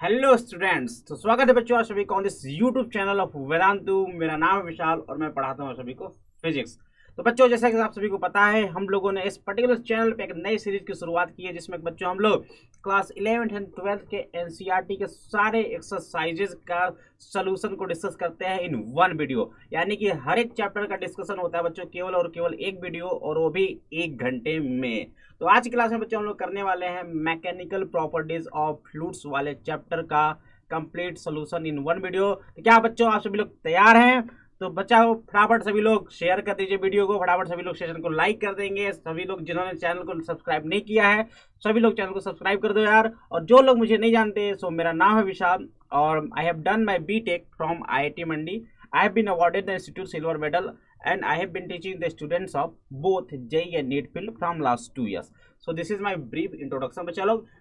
Hello students, तो स्वागत है बच्चों आप सभी को on this YouTube channel of Vedantu. मेरा नाम है विशाल और मैं पढ़ाता हूँ आप सभी को फिजिक्स। तो बच्चों, जैसा कि आप सभी को पता है, हम लोगों ने इस पर्टिकुलर चैनल पे एक नई सीरीज की शुरुआत की है, जिसमें बच्चों हम लोग क्लास 11th एंड 12th के एनसीईआरटी के सारे एक्सरसाइजेज का सोल्यूशन को डिस्कस करते हैं इन वन वीडियो। यानी कि हर एक चैप्टर का डिस्कशन होता है बच्चों केवल और केवल एक वीडियो, और वो भी 1 घंटे में। तो आज की क्लास में बच्चों हम लोग करने वाले हैं मैकेनिकल प्रॉपर्टीज ऑफ फ्लूइड्स वाले चैप्टर का complete solution in one video. तो क्या बच्चों आप सभी लोग तैयार हैं? तो बच्चा फटाफट सभी लोग शेयर कर दीजिए वीडियो को, फटाफट सभी लोग सेशन को लाइक कर देंगे। सभी लोग जिन्होंने चैनल को सब्सक्राइब नहीं किया है, सभी लोग चैनल को सब्सक्राइब कर दो यार। और जो लोग मुझे नहीं जानते, सो मेरा नाम है विशाल और I have done my BTech from IIT Mandi. I have been awarded the Institute Silver Medal and I have been teaching the students of both JEE and NEET field from last 2 years. So this is my brief introduction.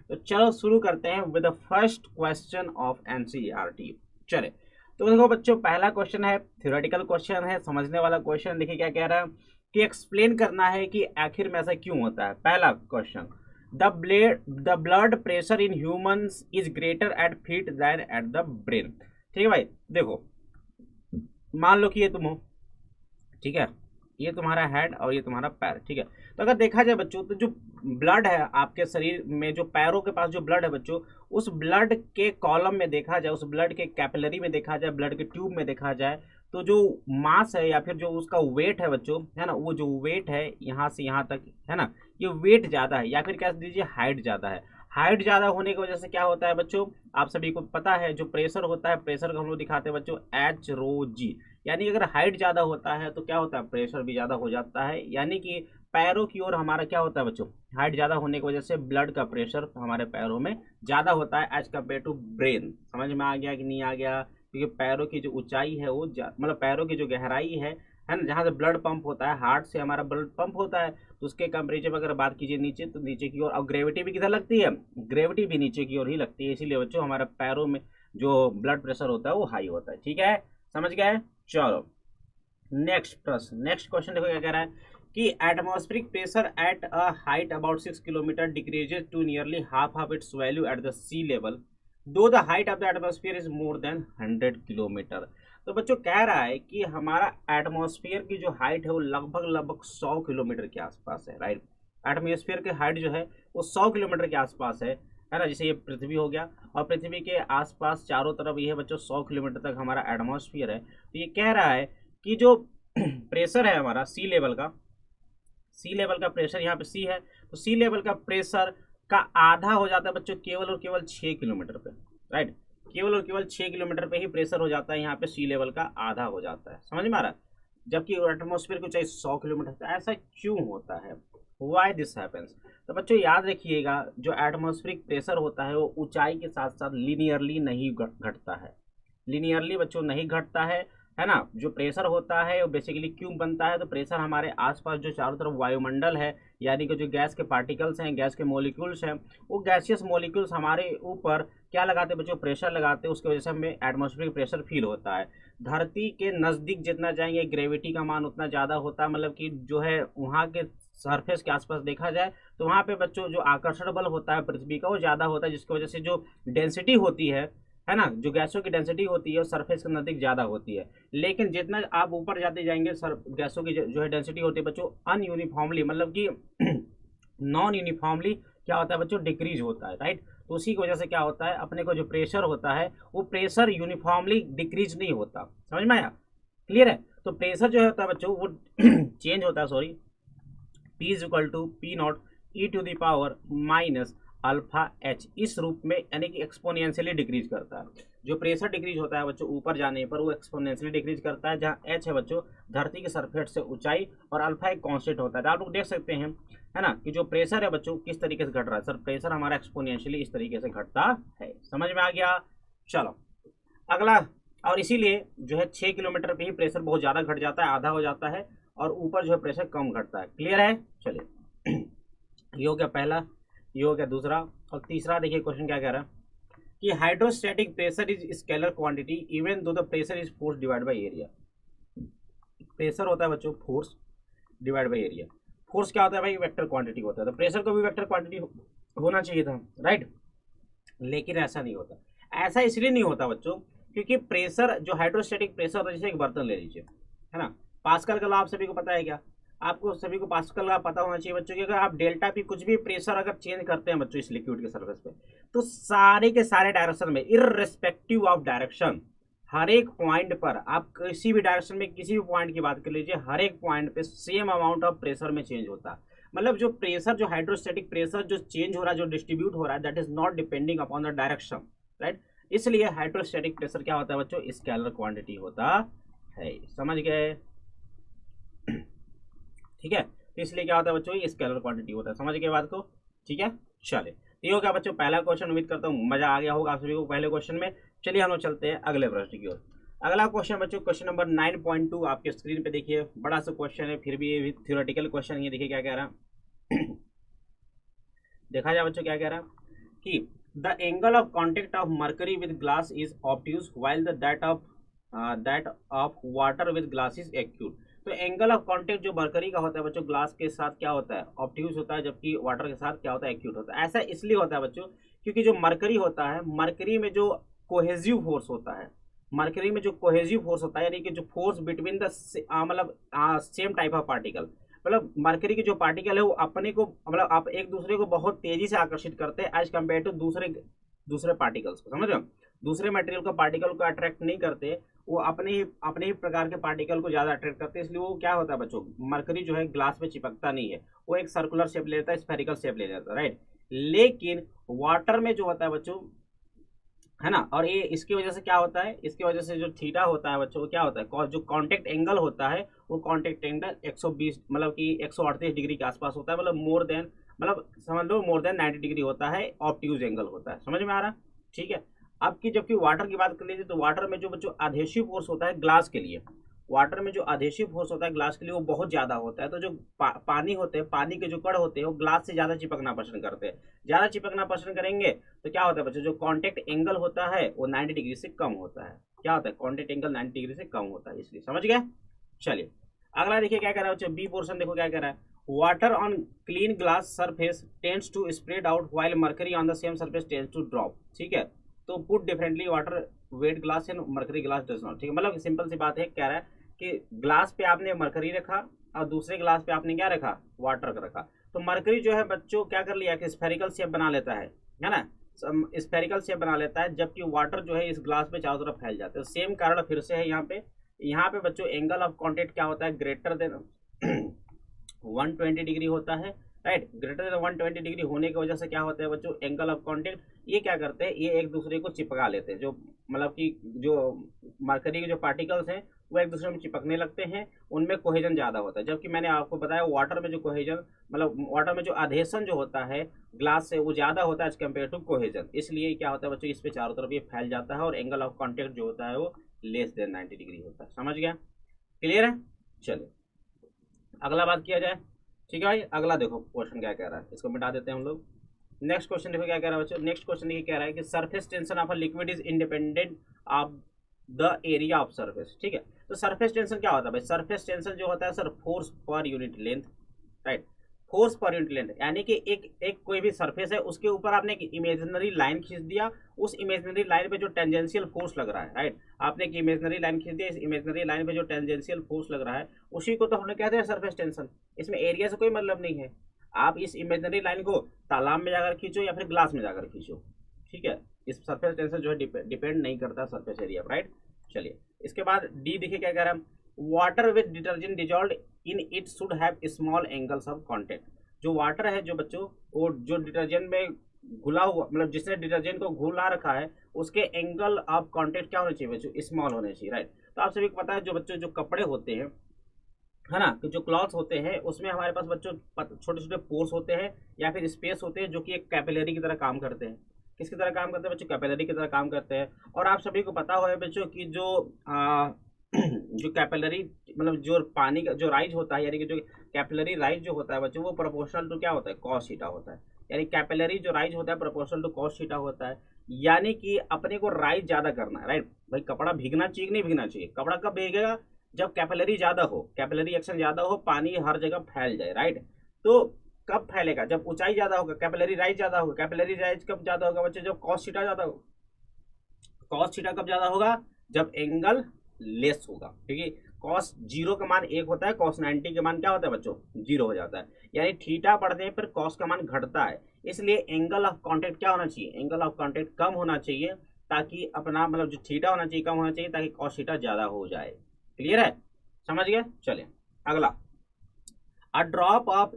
तो चलो शुरू करते हैं with the first question of NCERT. चले तो देखो बच्चों, पहला क्वेश्चन है थ्योरेटिकल क्वेश्चन है, समझने वाला क्वेश्चन। देखिए क्या कह रहा है कि एक्सप्लेन करना है कि आखिर में ऐसा क्यों होता है। पहला question, the blood pressure in humans is greater at feet than at the brain. ठीक है भाई, देखो मान लो कि ये तुम हो, ठीक है, ये तुम्हारा हेड और ये तुम्हारा पैर, ठीक है। तो अगर देखा जाए बच्चों, तो जो ब्लड है आपके शरीर में, जो पैरों के पास जो ब्लड है बच्चों, उस ब्लड के कॉलम में देखा जाए, उस ब्लड के कैपिलरी में देखा जाए, ब्लड के ट्यूब में देखा जाए, तो जो मास है या फिर जो उसका वेट है बच्चों, है ना, वो जो वेट है यहाँ से यहाँ तक, है ना, ये वेट ज़्यादा है या फिर कह दीजिए हाइट ज़्यादा है। हाइट ज़्यादा होने की वजह से क्या होता है बच्चों, आप सभी को पता है, जो प्रेशर होता है, प्रेशर को हम लोग दिखाते हैं बच्चों एच रो जी। यानी अगर हाइट ज़्यादा होता है तो क्या होता है, प्रेशर भी ज़्यादा हो जाता है। यानी कि पैरों की ओर हमारा क्या होता है बच्चों, हाइट ज़्यादा होने की वजह से ब्लड का प्रेशर हमारे पैरों में ज़्यादा होता है एज कम्पेयर टू ब्रेन। समझ में आ गया कि नहीं आ गया? क्योंकि पैरों की जो ऊंचाई है वो मतलब पैरों की जो गहराई है ना, जहाँ से ब्लड पंप होता है, हार्ट से हमारा ब्लड पंप होता है, तो उसके कंपेरेचर में अगर बात कीजिए नीचे, तो नीचे की ओर। अब ग्रेविटी भी किधर लगती है, ग्रेविटी भी नीचे की ओर ही लगती है, इसीलिए बच्चों हमारे पैरों में जो ब्लड प्रेशर होता है वो हाई होता है। ठीक है, समझ गए? चलो नेक्स्ट प्रश्न, नेक्स्ट क्वेश्चन देखो क्या कह रहा है कि atmospheric pressure at a height about 6 kilometre decreases to nearly half of its value at the sea level though the height of the atmosphere is more than 100 kilometre. तो बच्चों कह रहा है कि हमारा एटमॉस्फेयर की जो हाइट है वो लगभग लगभग 100 किलोमीटर के आसपास है, राइट। एटमॉस्फेयर की हाइट जो है वो 100 किलोमीटर के आसपास है ना। जैसे ये पृथ्वी हो गया और पृथ्वी के आसपास चारों तरफ ये बच्चों 100 किलोमीटर तक हमारा एटमॉस्फेयर है। तो ये कह रहा है कि जो प्रेशर है हमारा सी लेवल का प्रेशर, यहाँ पे सी है, तो सी लेवल का प्रेशर का आधा हो जाता है बच्चों केवल और केवल 6 किलोमीटर पे, राइट। केवल और केवल 6 किलोमीटर पे ही प्रेशर हो जाता है, यहाँ पे सी लेवल का आधा हो जाता है। समझ में आ रहा है? जबकि एटमॉस्फेयर को चाहिए 100 किलोमीटर। तो ऐसा क्यों होता है, वाई दिस हैपेंस? तो बच्चों याद रखिएगा, जो एटमॉस्फेरिक प्रेशर होता है वो ऊंचाई के साथ साथ लीनियरली नहीं घटता है, लीनियरली बच्चों नहीं घटता है ना। जो प्रेशर होता है वो बेसिकली क्यों बनता है, तो प्रेशर हमारे आसपास जो चारों तरफ वायुमंडल है, यानी कि जो गैस के पार्टिकल्स हैं, गैस के मॉलिक्यूल्स हैं, वो गैसियस मॉलिक्यूल्स हमारे ऊपर क्या लगाते हैं बच्चों, प्रेशर लगाते हैं। उसकी वजह से हमें एटमॉस्फेरिक प्रेशर फील होता है। धरती के नज़दीक जितना जाएंगे ग्रेविटी का मान उतना ज़्यादा होता है, मतलब कि जो है वहाँ के सरफेस के आसपास देखा जाए तो वहाँ पे बच्चों जो आकर्षण बल होता है पृथ्वी का वो ज़्यादा होता है, जिसकी वजह से जो डेंसिटी होती है ना, जो गैसों की डेंसिटी होती है सरफेस के नज़दीक ज़्यादा होती है। लेकिन जितना आप ऊपर जाते जाएंगे सर गैसों की जो है डेंसिटी होती है बच्चों अनयूनिफॉर्मली, मतलब कि नॉन यूनिफॉर्मली क्या होता है बच्चों, डिक्रीज होता है, राइट। तो उसी की वजह से क्या होता है, अपने को जो प्रेशर होता है वो प्रेशर यूनिफॉर्मली डिक्रीज नहीं होता। समझ में आया? क्लियर है? तो प्रेशर जो होता है बच्चों वो चेंज होता है, sorry, P is equal to P naught e to the power minus alpha h, इस रूप में, यानी कि एक्सपोनेंशियली डिक्रीज करता है। जो प्रेशर डिक्रीज होता है बच्चों ऊपर जाने पर वो एक्सपोनेंशियली डिक्रीज करता है, जहाँ एच है बच्चों धरती के सरफेस से ऊंचाई और अल्फा एक कांस्टेंट होता है। तो आप लोग देख सकते हैं है ना कि जो प्रेशर है बच्चों किस तरीके से घट रहा है। सर प्रेशर हमारा एक्सपोनेंशियली इस तरीके से घटता है। समझ में आ गया? चलो अगला, और इसीलिए जो है 6 किलोमीटर पे ही प्रेशर बहुत ज़्यादा घट जाता है, आधा हो जाता है, और ऊपर जो है प्रेशर कम घटता है। क्लियर है? चलिए ये हो गया पहला, ये हो गया दूसरा, और तीसरा देखिए क्वेश्चन क्या कह रहा है कि hydrostatic pressure is scalar quantity even though the pressure is force divide by area. Pressure होता है बच्चों force divide by area. Force क्या होता है भाई, वेक्टर क्वांटिटी होता है, तो प्रेशर को भी वेक्टर क्वांटिटी होना चाहिए था, राइट। लेकिन ऐसा नहीं होता। ऐसा इसलिए नहीं होता बच्चों, क्योंकि प्रेशर जो हाइड्रोस्टैटिक प्रेशर होता है, जैसे एक बर्तन ले लीजिए, है ना, पास्कल का लॉ आप सभी को पता है क्या? आपको सभी को पास्कल का पता होना चाहिए बच्चों कि अगर आप डेल्टा पी कुछ भी प्रेशर अगर चेंज करते हैं बच्चों इस लिक्विड के सरफेस पे, तो सारे के सारे डायरेक्शन में इररिस्पेक्टिव ऑफ डायरेक्शन, हर एक पॉइंट पर आप किसी भी डायरेक्शन में किसी भी पॉइंट की बात कर लीजिए, हर एक पॉइंट पे सेम अमाउंट ऑफ प्रेशर में चेंज होता है। मतलब जो प्रेशर, जो हाइड्रोस्टैटिक प्रेशर जो चेंज हो रहा है, जो डिस्ट्रीब्यूट हो रहा है, that is not depending upon the direction, right. इसलिए हाइड्रोस्टैटिक प्रेशर क्या होता है बच्चों? स्केलर क्वांटिटी होता है। समझ गए? ठीक है, तो इसलिए क्या होता है बच्चों? ये स्केलर क्वांटिटी होता है। समझ गए बात को? ठीक है, चलिए, तो ये हो गया बच्चों पहला क्वेश्चन। उम्मीद करता हूँ मजा आ गया होगा आप सभी को पहले क्वेश्चन में। चलिए हम लोग चलते हैं अगले प्रश्न की ओर। अगला क्वेश्चन बच्चों क्वेश्चन नंबर 9.2 आपके स्क्रीन पे देखिए। बड़ा सा क्वेश्चन है, फिर भी ये थ्योरेटिकल क्वेश्चन है। देखिए क्या कह रहा है। देखा जाए बच्चों क्या कह रहा है कि the angle of contact of mercury with glass is obtuse while the that of water with glass is acute. तो एंगल ऑफ कांटेक्ट जो मरकरी का होता है बच्चों ग्लास के साथ क्या होता है? ऑब्ट्यूज होता है, जबकि वाटर के साथ क्या होता है? एक्यूट होता है। ऐसा इसलिए होता है बच्चों क्योंकि जो मरकरी होता है, मरकरी में जो कोहेसिव फोर्स होता है, मरकरी में जो कोहेसिव फोर्स होता है, यानी कि जो फोर्स बिटवीन द मतलब सेम टाइप ऑफ पार्टिकल, मतलब मरकरी के जो पार्टिकल है वो अपने को मतलब आप एक दूसरे को बहुत तेजी से आकर्षित करते हैं एज कम्पेयर टू दूसरे पार्टिकल्स को। समझ रहे हो? दूसरे मटेरियल को पार्टिकल को अट्रैक्ट नहीं करते, वो अपने ही प्रकार के पार्टिकल को ज्यादा अट्रैक्ट करते हैं। इसलिए वो क्या होता है बच्चों, मरकरी जो है ग्लास में चिपकता नहीं है, वो एक सर्कुलर शेप ले लेता है, स्फेरिकल शेप ले लेता है, राइट। लेकिन वाटर में जो होता है बच्चों, है ना, और ये इसकी वजह से क्या होता है, इसकी वजह से जो थीटा होता है बच्चों, वो क्या होता है, जो कांटेक्ट एंगल होता है वो कांटेक्ट एंगल 120 मतलब कि 138 डिग्री के आसपास होता है, मतलब मोर देन, मतलब समझ लो मोर देन 90 डिग्री होता है, ऑब्ट्यूज एंगल होता है। समझ में आ रहा? ठीक है। अब की जबकि वाटर की बात कर लीजिए तो वाटर में जो बच्चों आधेसिव फोर्स होता है ग्लास के लिए, वाटर में जो आधेसिव फोर्स होता है ग्लास के लिए वो बहुत ज्यादा होता है। तो जो पानी होते हैं, पानी के जो कण होते हैं वो ग्लास से ज्यादा चिपकना पसंद करते हैं। ज्यादा चिपकना पसंद करेंगे तो क्या होता है बच्चों, जो कांटेक्ट एंगल होता है वो 90 डिग्री से कम होता है। क्या होता है? कांटेक्ट एंगल 90 डिग्री से कम होता है, इसलिए। समझ गए? चलिए अगला देखिए क्या कह रहा है बच्चों, बी पोर्शन देखो क्या कह रहा है। Water on clean glass surface tends to spread out while mercury on the same surface tends to drop. ठीक है, तो put differently water wet glass and mercury glass does not. ठीक है, मतलब सिंपल सी बात है, कह रहा है कि ग्लास पे आपने मरकरी रखा और दूसरे ग्लास पे आपने क्या रखा? वाटर का रखा। तो मरकरी जो है बच्चों क्या कर लिया कि स्फेरिकल शेप बना लेता है ना, स्फेरिकल शेप बना लेता है, जबकि वाटर जो है इस ग्लास पे चारों तरफ फैल जाते हैं। सेम कारण फिर से है यहाँ पे बच्चों एंगल ऑफ कॉन्टेक्ट क्या होता है? ग्रेटर देन 120 डिग्री होता है, राइट। ग्रेटर देन 120 डिग्री होने की वजह से क्या होता है बच्चों, एंगल ऑफ कॉन्टेक्ट ये क्या करते हैं, ये एक दूसरे को चिपका लेते हैं। जो मतलब कि जो मरकरी के जो पार्टिकल्स हैं वो एक दूसरे में चिपकने लगते हैं, उनमें कोहेजन ज्यादा होता है। जबकि मैंने आपको बताया वाटर में जो कोहेजन मतलब वाटर में जो आधेशन जो होता है ग्लास से वो ज्यादा होता है एज कम्पेयर टू कोहेजन। इसलिए क्या होता है बच्चों, इस पे चारों तरफ ये फैल जाता है और एंगल ऑफ कॉन्टेक्ट जो होता है वो लेस देन 90 डिग्री होता है। समझ गया? क्लियर है? चलिए अगला बात किया जाए। ठीक है भाई, अगला देखो क्वेश्चन क्या कह रहा है, इसको मिटा देते हैं हम लोग। नेक्स्ट क्वेश्चन देखो क्या कह रहा है बच्चों। नेक्स्ट क्वेश्चन ये कह रहा है कि surface tension of a liquid is independent of the area of surface. ठीक है, तो सरफेस टेंशन क्या होता है भाई? सरफेस टेंशन जो होता है sir, force per unit length, right. Force per unit length यानी कि एक कोई भी सरफेस है उसके ऊपर आपने एक इमेजिनरी लाइन खींच दिया, उस इमेजिनरी लाइन पे जो टेंजेंशियल फोर्स लग रहा है, राइट। आपने एक इमेजिनरी लाइन खींच दिया, इस इमेजिनरी लाइन पे जो टेंजेंशियल फोर्स लग रहा है उसी को तो हमने कहते हैं सरफेस टेंशन। इसमें एरिया से कोई मतलब नहीं है। आप इस इमेजिनरी लाइन को तालाब में जाकर खींचो या फिर ग्लास में जाकर खींचो, ठीक है, इस सरफेस टेंशन जो है डिपेंड नहीं करता सरफेस एरिया, राइट। चलिए इसके बाद डी देखिए क्या कह रहा है। Water with detergent dissolve in it should have small angles of contact. जो वाटर है जो बच्चों, वो जो डिटर्जेंट में घुला हुआ मतलब जिसने डिटर्जेंट को घुला रखा है उसके एंगल ऑफ कांटेक्ट क्या होने चाहिए बच्चों? स्मॉल होने चाहिए, राइट। तो आप सभी को पता है जो बच्चों जो कपड़े होते हैं, है ना, कि जो क्लॉथ्स होते हैं उसमें हमारे पास बच्चों छोटे छोटे पोर्स होते हैं या फिर स्पेस होते हैं जो कि एक कैपिलरी की तरह काम करते हैं। किसकी तरह काम करते हैं बच्चों? कैपिलरी की तरह काम करते हैं। और आप सभी को पता है बच्चों कि जो जो कैपिलरी मतलब जो पानी का जो राइज होता है, यानी कि जो कैपिलरी राइज जो होता है बच्चों वो प्रोपोर्शनल टू क्या होता है? कॉस थीटा होता है। यानी कैपिलरी जो राइज होता है प्रोपोर्शनल टू कॉस थीटा होता है। यानी कि अपने को राइज ज्यादा करना है, राइट। भाई कपड़ा भीगना चाहिए नहीं भीगना चाहिए? कपड़ा कब भीगेगा? जब कैपिलरी ज्यादा हो, कैपिलरी एक्शन ज्यादा हो, पानी हर जगह फैल जाए, राइट। तो कब फैलेगा? जब ऊंचाई ज्यादा होगा, कैपिलरी राइज ज्यादा होगा। कैपिलरी राइज कब ज्यादा होगा बच्चे? जब कॉस थीटा ज्यादा होगा। कॉस थीटा कब ज्यादा होगा, जब एंगल लेस होगा, क्योंकि कॉस 0 का मान 1 होता है, कॉस 90 का मान क्या होता है बच्चों, 0 हो जाता है, यानी थीटा बढ़ने पर कॉस का मान घटता है, इसलिए एंगल ऑफ कांटेक्ट क्या होना चाहिए, एंगल ऑफ कांटेक्ट कम होना चाहिए, ताकि अपना मतलब जो थीटा होना चाहिए कम होना चाहिए, ताकि कॉस थीटा ज्यादा हो जाए। क्लियर है, समझ गए। चलिए अगला, A drop of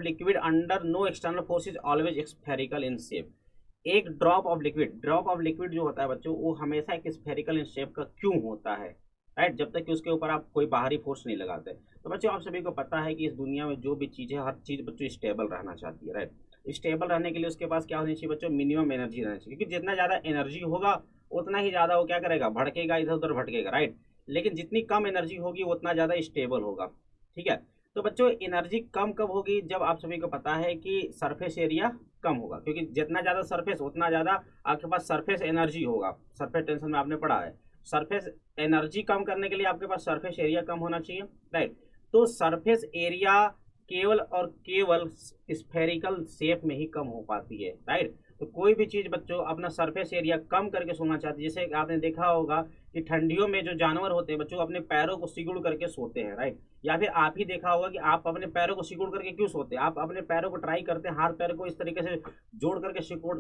liquid under no external force is always spherical in shape। एक ड्रॉप ऑफ लिक्विड जो होता है बच्चों, वो हमेशा एक स्फेरिकल इन शेप का क्यों होता है, राइट, जब तक कि उसके ऊपर आप कोई बाहरी फोर्स नहीं लगाते। तो बच्चों आप सभी को पता है कि इस दुनिया में जो भी चीज़ है, हर चीज़ बच्चों स्टेबल रहना चाहती है, राइट। स्टेबल रहने के लिए उसके पास क्या होनी चाहिए बच्चों, मिनिमम एनर्जी रहनी चाहिए, क्योंकि जितना ज़्यादा एनर्जी होगा उतना ही ज़्यादा वो क्या करेगा, भड़केगा, इधर उधर भटकेगा, राइट। लेकिन जितनी कम एनर्जी होगी उतना ज़्यादा स्टेबल होगा, ठीक है। तो बच्चों एनर्जी कम कब होगी, जब आप सभी को पता है कि सरफेस एरिया कम होगा, क्योंकि जितना ज़्यादा सरफेस उतना ज़्यादा आपके पास सरफेस एनर्जी होगा। सरफेस टेंशन में आपने पढ़ा है, सरफेस एनर्जी कम करने के लिए आपके पास सरफेस एरिया कम होना चाहिए, राइट। तो सरफेस एरिया केवल और केवल स्फेरिकल शेप में ही कम हो पाती है, राइट। तो कोई भी चीज़ बच्चों अपना सरफेस एरिया कम करके सोना चाहती है, जैसे आपने देखा होगा कि ठंडियों में जो जानवर होते हैं बच्चों अपने पैरों को सिकुड़ करके सोते हैं, राइट। या फिर आप ही देखा होगा कि आप अपने पैरों को सिकुड़ करके क्यों सोते हैं, आप अपने पैरों को ट्राई करते हैं, हाथ पैर को इस तरीके से जोड़ करके सिकुड़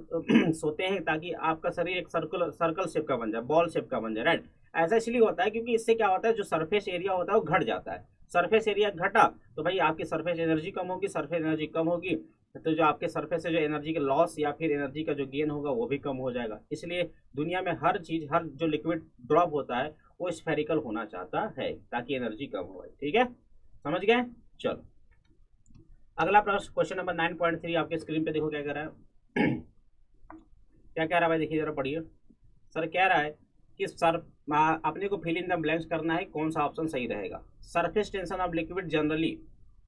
सोते हैं, ताकि आपका शरीर एक सर्कल शेप का बन जाए, बॉल शेप का बन जाए, राइट। ऐसा इसलिए होता है क्योंकि इससे क्या होता है, जो सरफेस एरिया होता है वो घट जाता है। सरफेस एरिया घटा तो भाई आपकी सरफेस एनर्जी कम होगी, सरफेस एनर्जी कम होगी तो जो आपके सरफेस से जो एनर्जी का लॉस या फिर एनर्जी का जो गेन होगा वो भी कम हो जाएगा। इसलिए दुनिया में हर चीज, हर जो लिक्विड ड्रॉप होता है वो स्फेरिकल होना चाहता है, ताकि एनर्जी कम हो, ठीक है, समझ गए। चलो अगला प्रश्न, क्वेश्चन नंबर 9.3 आपके स्क्रीन पे देखो क्या कह रहा है। क्या कह रहा है भाई, देखिए जरा पढ़िए। सर कह रहा है कि सर अपने को फिल इन द ब्लैंक्स करना है, कौन सा ऑप्शन सही रहेगा। Surface tension of liquid generally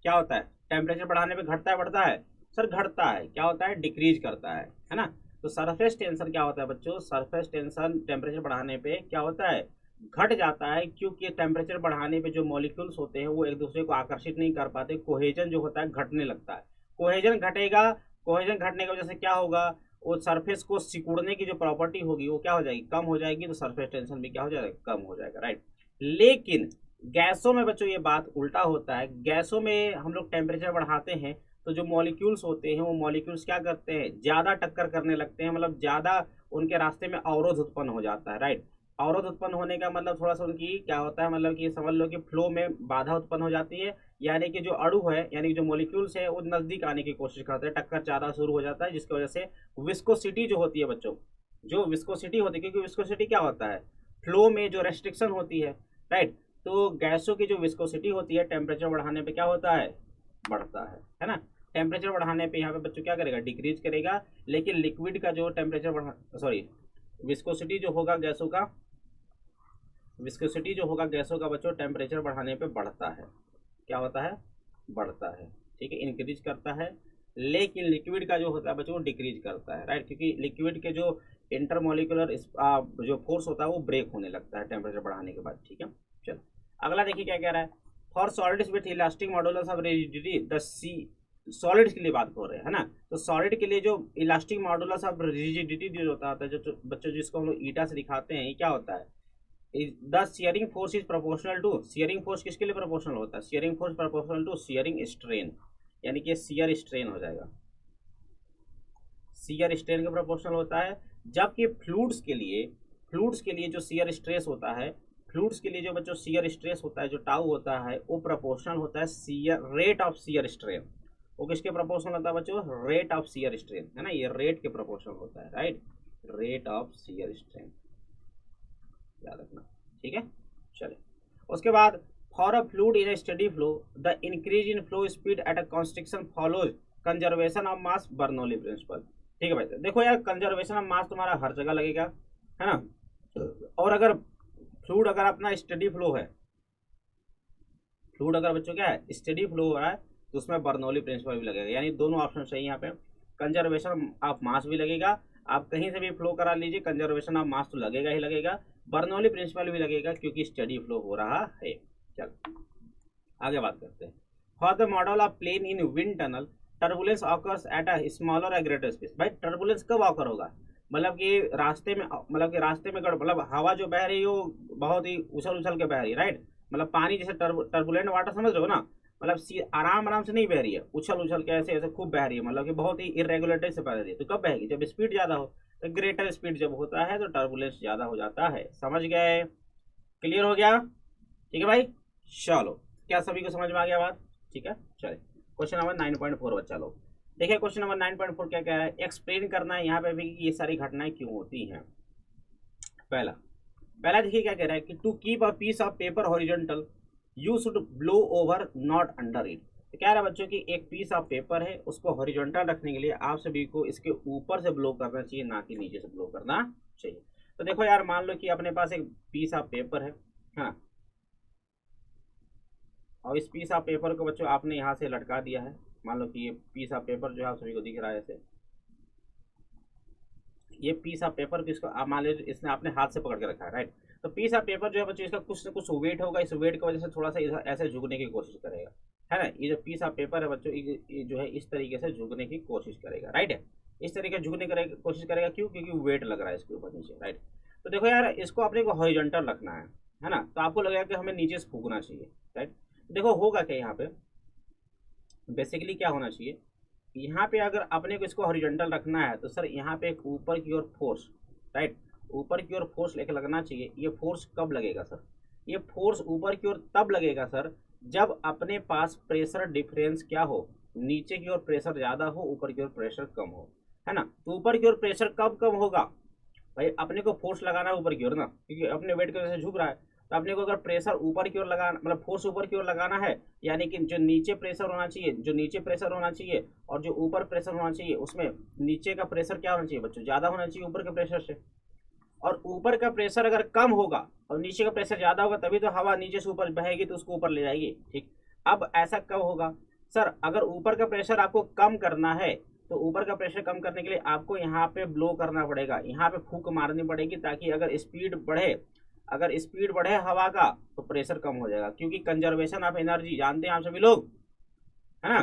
क्या होता है, टेम्परेचर बढ़ाने पे घटता है बढ़ता है, सर घटता है, क्या होता है, डिक्रीज करता है ना। तो सरफेस टेंशन क्या होता है बच्चों, सरफेस टेंशन टेम्परेचर बढ़ाने पे क्या होता है, घट जाता है, क्योंकि टेम्परेचर बढ़ाने पे जो मॉलिक्यूल्स होते हैं वो एक दूसरे को आकर्षित नहीं कर पाते, कोहेजन जो होता है घटने लगता है। कोहेजन घटेगा, कोहेजन घटने की वजह से क्या होगा, वो सरफेस को सिकुड़ने की जो प्रॉपर्टी होगी वो क्या हो जाएगी, कम हो जाएगी, तो सरफेस टेंशन भी क्या हो जाएगा, कम हो जाएगा, राइट। लेकिन गैसों में बच्चों ये बात उल्टा होता है। गैसों में हम लोग टेम्परेचर बढ़ाते हैं तो जो मॉलिक्यूल्स होते हैं वो मॉलिक्यूल्स क्या करते हैं, ज़्यादा टक्कर करने लगते हैं, मतलब ज़्यादा उनके रास्ते में अवरोध उत्पन्न हो जाता है, राइट। अवरोध उत्पन्न होने का मतलब थोड़ा सा उनकी क्या होता है, मतलब कि समझ लो कि फ्लो में बाधा उत्पन्न हो जाती है, यानी कि जो अणु है, यानी कि जो मॉलिक्यूल्स है वो नज़दीक आने की कोशिश करते हैं, टक्कर ज़्यादा शुरू हो जाता है, जिसकी वजह से विस्कोसिटी जो होती है बच्चों, जो विस्कोसिटी होती है, क्योंकि विस्कोसिटी क्या होता है, फ्लो में जो रेस्ट्रिक्शन होती है, राइट। तो गैसों की जो विस्कोसिटी होती है टेम्परेचर बढ़ाने पे क्या होता है, बढ़ता है ना। टेम्परेचर बढ़ाने पे यहाँ पे बच्चों क्या करेगा, डिक्रीज करेगा। लेकिन लिक्विड का जो टेम्परेचर बढ़ा, सॉरी, विस्कोसिटी जो होगा गैसों का, विस्कोसिटी जो होगा गैसों का बच्चों टेम्परेचर बढ़ाने पे बढ़ता है, क्या होता है, बढ़ता है, ठीक है, इंक्रीज करता है। लेकिन लिक्विड का जो होता है बच्चों वो डिक्रीज करता है, राइट, क्योंकि लिक्विड के जो इंटरमोलिकुलर जो फोर्स होता है वो ब्रेक होने लगता है टेम्परेचर बढ़ाने के बाद, ठीक है। चलो अगला देखिए क्या कह रहा है, for solids with elastic modulus of rigidity the C, solids के लिए बात कर रहे हैं, है ना। तो सॉलिड के लिए जो इलास्टिक मॉडुलस ऑफ रिजिडिटी जो होता है, जो बच्चों जिसको हम लोग ईटा से दिखाते हैं, ये क्या होता है, the shearing force is proportional to, shearing force किसके लिए प्रोपोर्शनल होता है, shearing force proportional to shearing strain, यानी कि शियर स्ट्रेन हो जाएगा, शियर स्ट्रेन का प्रोपोर्शनल होता है। जबकि फ्लूइड्स के लिए जो शियर स्ट्रेस होता है, फ्लूइड्स के लिए जो बच्चों शियर स्ट्रेस होता है, जो टाउ होता है, वो प्रोपोर्शनल होता है shear rate of shear strain. वो किसके प्रोपोर्शनल होता है बच्चों, रेट ऑफ शियर स्ट्रेन, है ना, ये रेट के प्रोपोर्शनल होता है, right, rate of shear strain, याद रखना, ठीक है। चलिए उसके बाद, for a fluid in a steady flow the increase in flow speed at a constriction follows conservation of mass, Bernoulli principle, ठीक है भाई। देखो यार, कंजर्वेशन ऑफ मास तुम्हारा हर जगह लगेगा, है ना। और अगर फ्लूइड अगर अपना स्टेडी फ्लो है, फ्लूइड अगर बच्चों क्या है, स्टेडी फ्लो हो रहा है, तो उसमें बर्नौली प्रिंसिपल भी लगेगा, यानी दोनों ऑप्शन सही यहाँ पे, कंजर्वेशन ऑफ मास भी लगेगा, आप कहीं से भी फ्लो करा लीजिए, कंजर्वेशन ऑफ मास तो लगेगा ही लगेगा, बर्नौली प्रिंसिपल भी लगेगा, क्योंकि स्टेडी फ्लो हो रहा है। चलो आगे बात करते हैं। For the model of plane in wind tunnel turbulence occurs at a smaller or greater space. भाई टर्बुलेंस कब ऑकर होगा, मतलब कि रास्ते में मतलब हवा जो बह रही है वो बहुत ही उछल उछल के बह रही है, राइट। मतलब पानी जैसे टर्बुलेंट वाटर समझ रहे हो ना, मतलब आराम आराम से नहीं बह रही है, उछल उछल के ऐसे ऐसे खूब बह रही है, मतलब कि बहुत ही इरेगुलेटरी से बह रही है। तो कब बहेगी? जब स्पीड ज़्यादा हो। तो ग्रेटर स्पीड जब होता है तो टर्बुलेंस ज़्यादा हो जाता है। समझ गए? क्लियर हो गया? ठीक है भाई, चलो। क्या सभी को समझ में आ गया बात? ठीक है, चलिए क्वेश्चन नंबर 9.4 बच्चा लोग। देखिए क्वेश्चन नंबर 9.4 क्या कह रहा है, एक्सप्लेन करना है यहाँ पे भी कि ये सारी घटनाएं क्यों होती हैं। पहला पहला देखिए क्या कह रहा है कि to keep a piece of paper horizontal you should blow over not under it. तो कह रहा है बच्चों की एक पीस ऑफ पेपर है, उसको हॉरिजॉन्टल रखने के लिए आप सभी को इसके ऊपर से ब्लो करना चाहिए, ना कि नीचे से ब्लो करना चाहिए। तो देखो यार, मान लो कि अपने पास एक पीस ऑफ पेपर है, हाँ, और इस पीस ऑफ पेपर को बच्चों आपने यहाँ से लटका दिया है। मान लो कि ये पीस ऑफ पेपर जो है आप सभी को दिख रहा है ऐसे, ये पीस ऑफ पेपर इसको आप मान लीजिए इसने आपने हाथ से पकड़ के रखा है, राइट। तो पीस ऑफ पेपर जो है बच्चों इसका कुछ ना कुछ वेट होगा, इस वेट की वजह से थोड़ा सा ऐसे झुकने की कोशिश करेगा, है ना। ये जो पीस ऑफ पेपर है बच्चों, ये जो है इस तरीके से झुकने की कोशिश करेगा, राइट है। इस तरीके से झुकने की कोशिश करेगा, क्यों? क्योंकि वेट लग रहा है इसके ऊपर नीचे, राइट। तो देखो यार, इसको अपने को हॉरिजॉन्टल रखना है ना। तो आपको लगेगा कि हमें नीचे से फूकना चाहिए, राइट। देखो होगा क्या यहाँ पे, बेसिकली क्या होना चाहिए, यहाँ पे अगर अपने को इसको हॉरिजॉन्टल रखना है तो सर यहाँ पे एक ऊपर की ओर फोर्स, राइट, ऊपर की ओर फोर्स लेके लगना चाहिए। ये फोर्स कब लगेगा सर? ये फोर्स ऊपर की ओर तब लगेगा सर जब अपने पास प्रेशर डिफरेंस क्या हो, नीचे की ओर प्रेशर ज़्यादा हो, ऊपर की ओर प्रेशर कम हो, है ना। तो ऊपर की ओर प्रेशर कब कम होगा भाई? अपने को फोर्स लगाना है ऊपर की ओर ना, क्योंकि अपने वेट की वजह से झुक रहा है। तो अपने को अगर प्रेशर ऊपर की ओर लगाना, मतलब फोर्स ऊपर की ओर लगाना है, यानी कि जो नीचे प्रेशर होना चाहिए, जो नीचे प्रेशर होना चाहिए और जो ऊपर प्रेशर होना चाहिए, उसमें नीचे का प्रेशर क्या होना चाहिए बच्चों? ज़्यादा होना चाहिए ऊपर के प्रेशर से। और ऊपर का प्रेशर अगर कम होगा और नीचे का प्रेशर ज़्यादा होगा, तभी तो हवा नीचे से ऊपर बहेगी, तो उसको ऊपर ले जाएगी, ठीक। अब ऐसा कब होगा सर? अगर ऊपर का प्रेशर आपको कम करना है तो ऊपर का प्रेशर कम करने के लिए आपको यहाँ पे ब्लो करना पड़ेगा, यहाँ पे फूंक मारनी पड़ेगी, ताकि अगर स्पीड बढ़े, अगर स्पीड बढ़े हवा का, तो प्रेशर कम हो जाएगा। क्योंकि कंजर्वेशन ऑफ एनर्जी जानते हैं आप सभी लोग, है ना।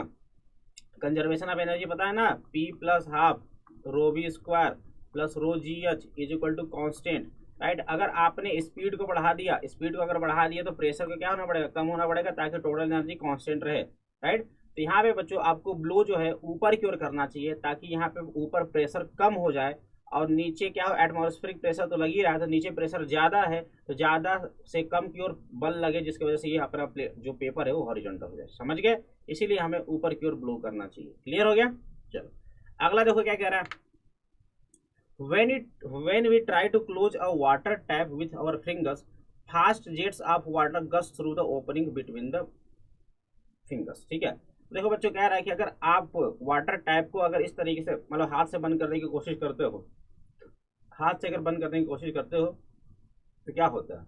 कंजर्वेशन ऑफ एनर्जी पता है ना, P plus half rho V square plus rho G H is equal to constant, right. अगर आपने स्पीड को बढ़ा दिया, स्पीड को अगर बढ़ा दिया तो प्रेशर को क्या होना पड़ेगा? कम होना पड़ेगा, ताकि टोटल एनर्जी कांस्टेंट रहे, राइट। तो यहाँ पे बच्चों आपको ब्लो जो है ऊपर की ओर करना चाहिए, ताकि यहाँ पे ऊपर प्रेशर कम हो जाए और नीचे क्या हो, एटमॉस्फेरिक प्रेशर तो लग ही रहा है, तो नीचे प्रेशर ज़्यादा है तो ज़्यादा से कम की ओर बल लगे, जिसकी वजह से ये अपना जो पेपर है वो हॉरिजॉन्टल हो जाए। समझ गए? इसीलिए हमें ऊपर की ओर ब्लो करना चाहिए। क्लियर हो गया? चलो अगला देखो क्या कह रहा है, when we try to close a water tap with our fingers, fast jets of water gush through the opening between the fingers। ठीक है, देखो बच्चों कह रहा है कि अगर आप वाटर टैप को अगर इस तरीके से मतलब हाथ से बंद करने की कोशिश करते हो, हाथ से अगर बंद करने की कोशिश करते हो तो क्या होता है?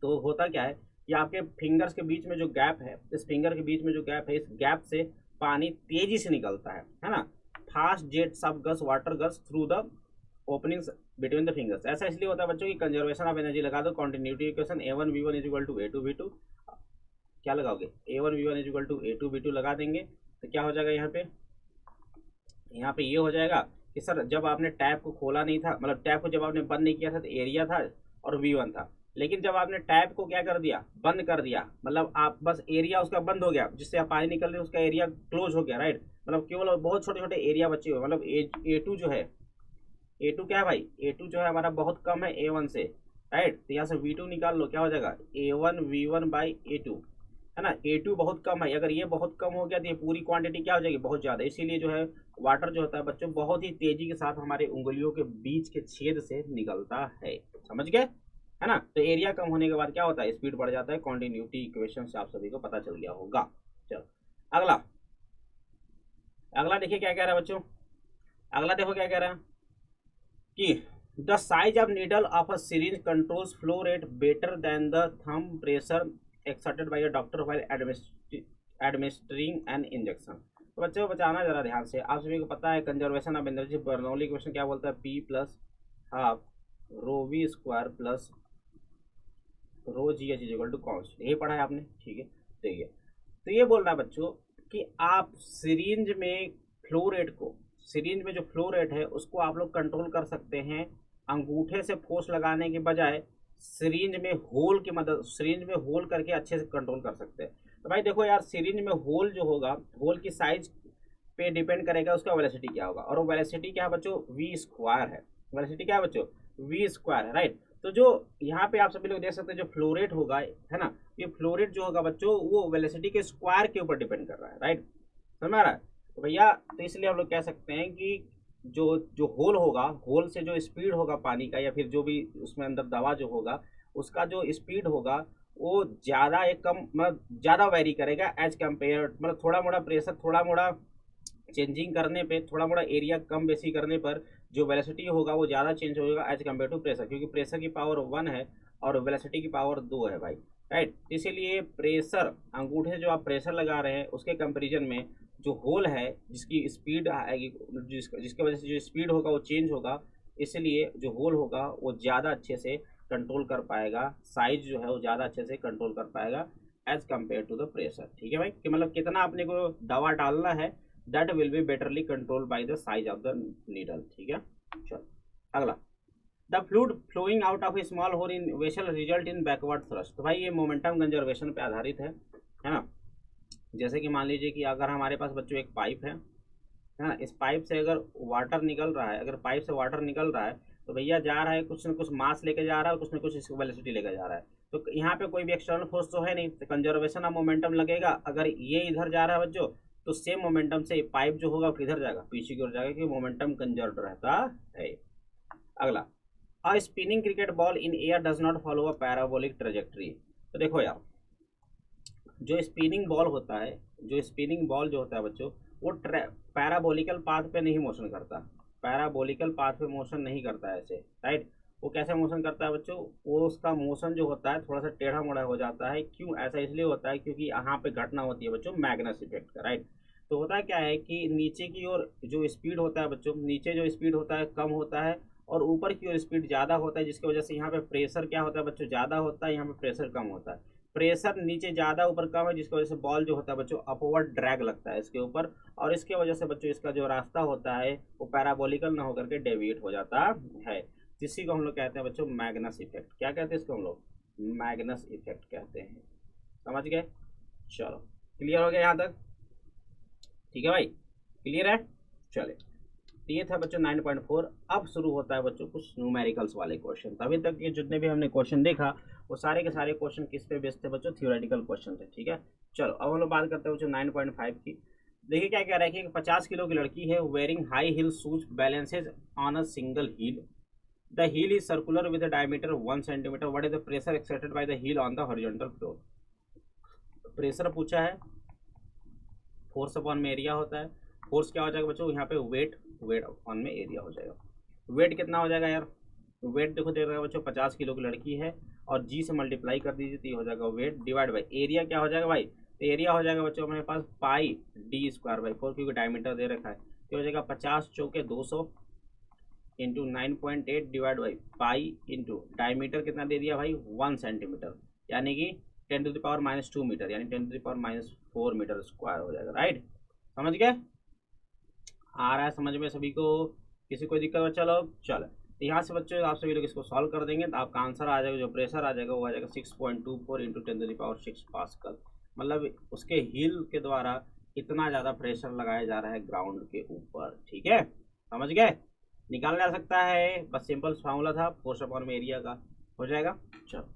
तो होता क्या है कि आपके फिंगर्स के बीच में जो गैप है, इस फिंगर के बीच में जो गैप है, इस गैप से पानी तेजी से निकलता है ना। Fast jets of gush water gush through the openings between the fingers. ऐसा इसलिए होता है बच्चों की कंजर्वेशन ऑफ एनर्जी लगा दो, continuity equation A1V1 is equal to A2V2। क्या लगाओगे? A1V1 is equal to A2V2 लगा देंगे तो क्या हो जाएगा यहाँ पे ये हो जाएगा कि सर जब आपने टैप को खोला नहीं था, मतलब टैप को जब आपने बंद नहीं किया था तो एरिया था और V1 था। लेकिन जब आपने टैप को क्या कर दिया, बंद कर दिया, मतलब आप बस एरिया उसका बंद हो गया, जिससे आप पानी निकल रही उसका एरिया क्लोज हो गया, राइट। मतलब केवल बहुत छोटे छोटे एरिया बचे हुए, मतलब A2 जो है, A2 क्या है भाई? A2 जो है हमारा बहुत कम है A1 से, राइट। तो यहाँ से V2 निकाल लो, क्या हो जाएगा? A1V1 बाई A2, है ना। A2 बहुत कम है, अगर ये बहुत कम हो गया तो ये पूरी क्वांटिटी क्या हो जाएगी? बहुत ज़्यादा। इसीलिए जो है वाटर जो होता है बच्चों बहुत ही तेजी के साथ हमारे उंगलियों के बीच के छेद से निकलता है। समझ गए? है ना। तो एरिया कम होने के बाद क्या होता है? स्पीड बढ़ जाता है। कॉन्टिन्यूटी इक्वेशन से आप सभी को पता चल गया होगा। चलो अगला, अगला देखिए क्या कह रहा है बच्चों, अगला देखो क्या कह रहा है कि the size of needle of a syringe controls flow rate better than the thumb pressure exerted bye a doctor while administering an injection. तो बच्चों बचाना जरा ध्यान से, आप सभी को पता है conservation of energy Bernoulli question क्या बोलता है? P plus half rho V square plus rho G H is equal to constant. यही पढ़ा है आपने, ठीक है। तो ये बोल रहा है बच्चों कि आप सिरिंज में फ्लो रेट को, सिरिंज में जो फ्लो रेट है उसको आप लोग कंट्रोल कर सकते हैं अंगूठे से फोर्स लगाने के बजाय सिरिंज में होल की मदद, सिरिंज में होल करके अच्छे से कंट्रोल कर सकते हैं। तो भाई देखो यार, सिरिंज में होल जो होगा, होल की साइज पे डिपेंड करेगा उसका वेलोसिटी क्या होगा, और वो वेलोसिटी क्या है बच्चों, वी स्क्वायर है। वेलोसिटी क्या है बच्चों, वी स्क्वायर है, राइट। तो जो यहाँ पे आप सभी लोग देख सकते हैं जो फ्लो रेट होगा, है ना, ये फ्लो रेट जो होगा बच्चों वो वेलोसिटी के स्क्वायर के ऊपर डिपेंड कर रहा है, राइट, समझ में आ रहा है। तो भैया तो इसलिए हम लोग कह सकते हैं कि जो जो होल होगा, होल से जो स्पीड होगा पानी का, या फिर जो भी उसमें अंदर दवा जो होगा उसका जो स्पीड होगा वो ज़्यादा एक कम मतलब ज़्यादा वेरी करेगा एज कम्पेयर, मतलब थोड़ा मोड़ा प्रेशर, थोड़ा मोड़ा चेंजिंग करने पे, थोड़ा मोड़ा एरिया कम बेसी करने पर जो वेलोसिटी होगा वो ज़्यादा चेंज होगा एज कम्पेयर टू प्रेशर, क्योंकि प्रेशर की पावर 1 है और वेलोसिटी की पावर 2 है भाई, राइट। इसीलिए प्रेशर, अंगूठे जो आप प्रेशर लगा रहे हैं उसके कंपेरिजन में जो होल है जिसकी स्पीड आएगी, जिसके वजह से जो स्पीड होगा वो चेंज होगा, इसलिए जो होल होगा वो ज़्यादा अच्छे से कंट्रोल कर पाएगा, साइज जो है वो ज़्यादा अच्छे से कंट्रोल कर पाएगा as compare to the pressure. ठीक है भाई, कि मतलब कितना अपने को दवा डालना है that will be betterly controlled by the size of the needle. ठीक है, चलो अगला, the fluid flowing out of a small hole in vessel result in backward thrust. तो भाई ये मोमेंटम कंजर्वेशन पे आधारित है ना। जैसे कि मान लीजिए कि अगर हमारे पास बच्चों एक पाइप है ना, इस पाइप से अगर वाटर निकल रहा है, अगर पाइप से वाटर निकल रहा है तो भैया जा रहा है कुछ न कुछ मास लेके जा रहा है, कुछ न कुछ इसकी वेलोसिटी लेके जा रहा है। तो यहाँ पे कोई भी एक्सटर्नल फोर्स तो है नहीं, तो कंजर्वेशन ऑफ मोमेंटम लगेगा। अगर ये इधर जा रहा है बच्चों तो सेम मोमेंटम से पाइप जो होगा किधर जाएगा, पीछे की ओर जाएगा, क्योंकि मोमेंटम कंजर्व रहता है। अगला, a spinning cricket ball in air does not follow a parabolic trajectory. तो देखो यार, जो स्पिनिंग बॉल होता है, जो स्पिनिंग बॉल जो होता है बच्चों वो पैराबोलिकल पाथ पे नहीं मोशन करता, पैराबोलिकल पाथ पे मोशन नहीं करता है ऐसे, राइट। वो कैसे मोशन करता है बच्चों, वो उसका मोशन जो होता है थोड़ा सा टेढ़ा मोड़ा हो जाता है। क्यों ऐसा इसलिए होता है, क्योंकि यहाँ पे घटना होती है बच्चों मैग्नस इफेक्ट का, राइट। तो होता है क्या है कि नीचे की ओर जो स्पीड होता है बच्चों, नीचे जो स्पीड होता है कम होता है और ऊपर की ओर स्पीड ज़्यादा होता है, जिसकी वजह से यहाँ पे प्रेशर क्या होता है बच्चों, ज़्यादा होता है, यहाँ पे प्रेशर कम होता है। प्रेशर नीचे ज़्यादा ऊपर कम है, जिसकी वजह से बॉल जो होता है बच्चों अपवर्ड ड्रैग लगता है इसके ऊपर, और इसके वजह से बच्चों इसका जो रास्ता होता है वो पैराबोलिकल ना होकर के डेविएट हो जाता है। इसी को हम लोग कहते हैं बच्चों मैग्नस इफेक्ट। क्या कहते हैं इसको हम लोग, मैग्नस इफेक्ट कहते हैं। समझ गए, चलो क्लियर हो गया यहाँ तक, ठीक है भाई, क्लियर है। चले, ये था बच्चों 9.4। अब शुरू होता है बच्चों कुछ न्यूमेरिकल्स वाले क्वेश्चन। अभी तक ये जितने भी हमने क्वेश्चन देखा वो सारे के सारे क्वेश्चन किस पे बेस्ड थे बच्चों, थ्योरेटिकल क्वेश्चन थे। ठीक है, चलो अब हम लोग बात करते हैं बच्चों 9.5 की। देखिए क्या कह रहा है कि 50 किलो की लड़की है, wearing high heel shoes, balances on a single heel. The heel is circular with diameter 1 centimetre. What is the pressure exerted by the heel on the horizontal floor. Pressure पूछा है, फोर्स अपॉन में area होता है। Force क्या हो जाएगा बच्चों यहाँ पे, वेट, वेट अपॉन में एरिया हो जाएगा। वेट कितना हो जाएगा यार, वेट देखो दे रहा है बच्चों 50 किलो की लड़की है और जी से मल्टीप्लाई कर दीजिए तो ये हो जाएगा वेट डिवाइड बाई एरिया। क्या हो जाएगा भाई, तो एरिया हो जाएगा बच्चों हमारे पास पाई डी स्क्वायर बाई 4, क्योंकि डायमीटर दे रखा है। तो हो जाएगा 50 चौके 200 into 9.8 divide by pi into diameter कितना दे दिया भाई 1 सेंटीमीटर, यानी कि 10⁻⁻2 मीटर, यानी 10⁻⁻4 मीटर स्क्वायर हो जाएगा, राइट। समझ गए, आ रहा है समझ में सभी को, किसी कोई दिक्कत बच्चा लोग। चलो तो यहाँ से बच्चों आप सभी लोग इसको सॉल्व कर देंगे तो आपका आंसर आ जाएगा, जो प्रेशर आ जाएगा वो आ जाएगा 6.24 इंटू 10⁻6 पास्कल। मतलब उसके हील के द्वारा इतना ज़्यादा प्रेशर लगाया जा रहा है ग्राउंड के ऊपर। ठीक है, समझ गए, निकाला जा सकता है, बस सिंपल फार्मूला था फोर्स अपॉन में एरिया का, हो जाएगा। चलो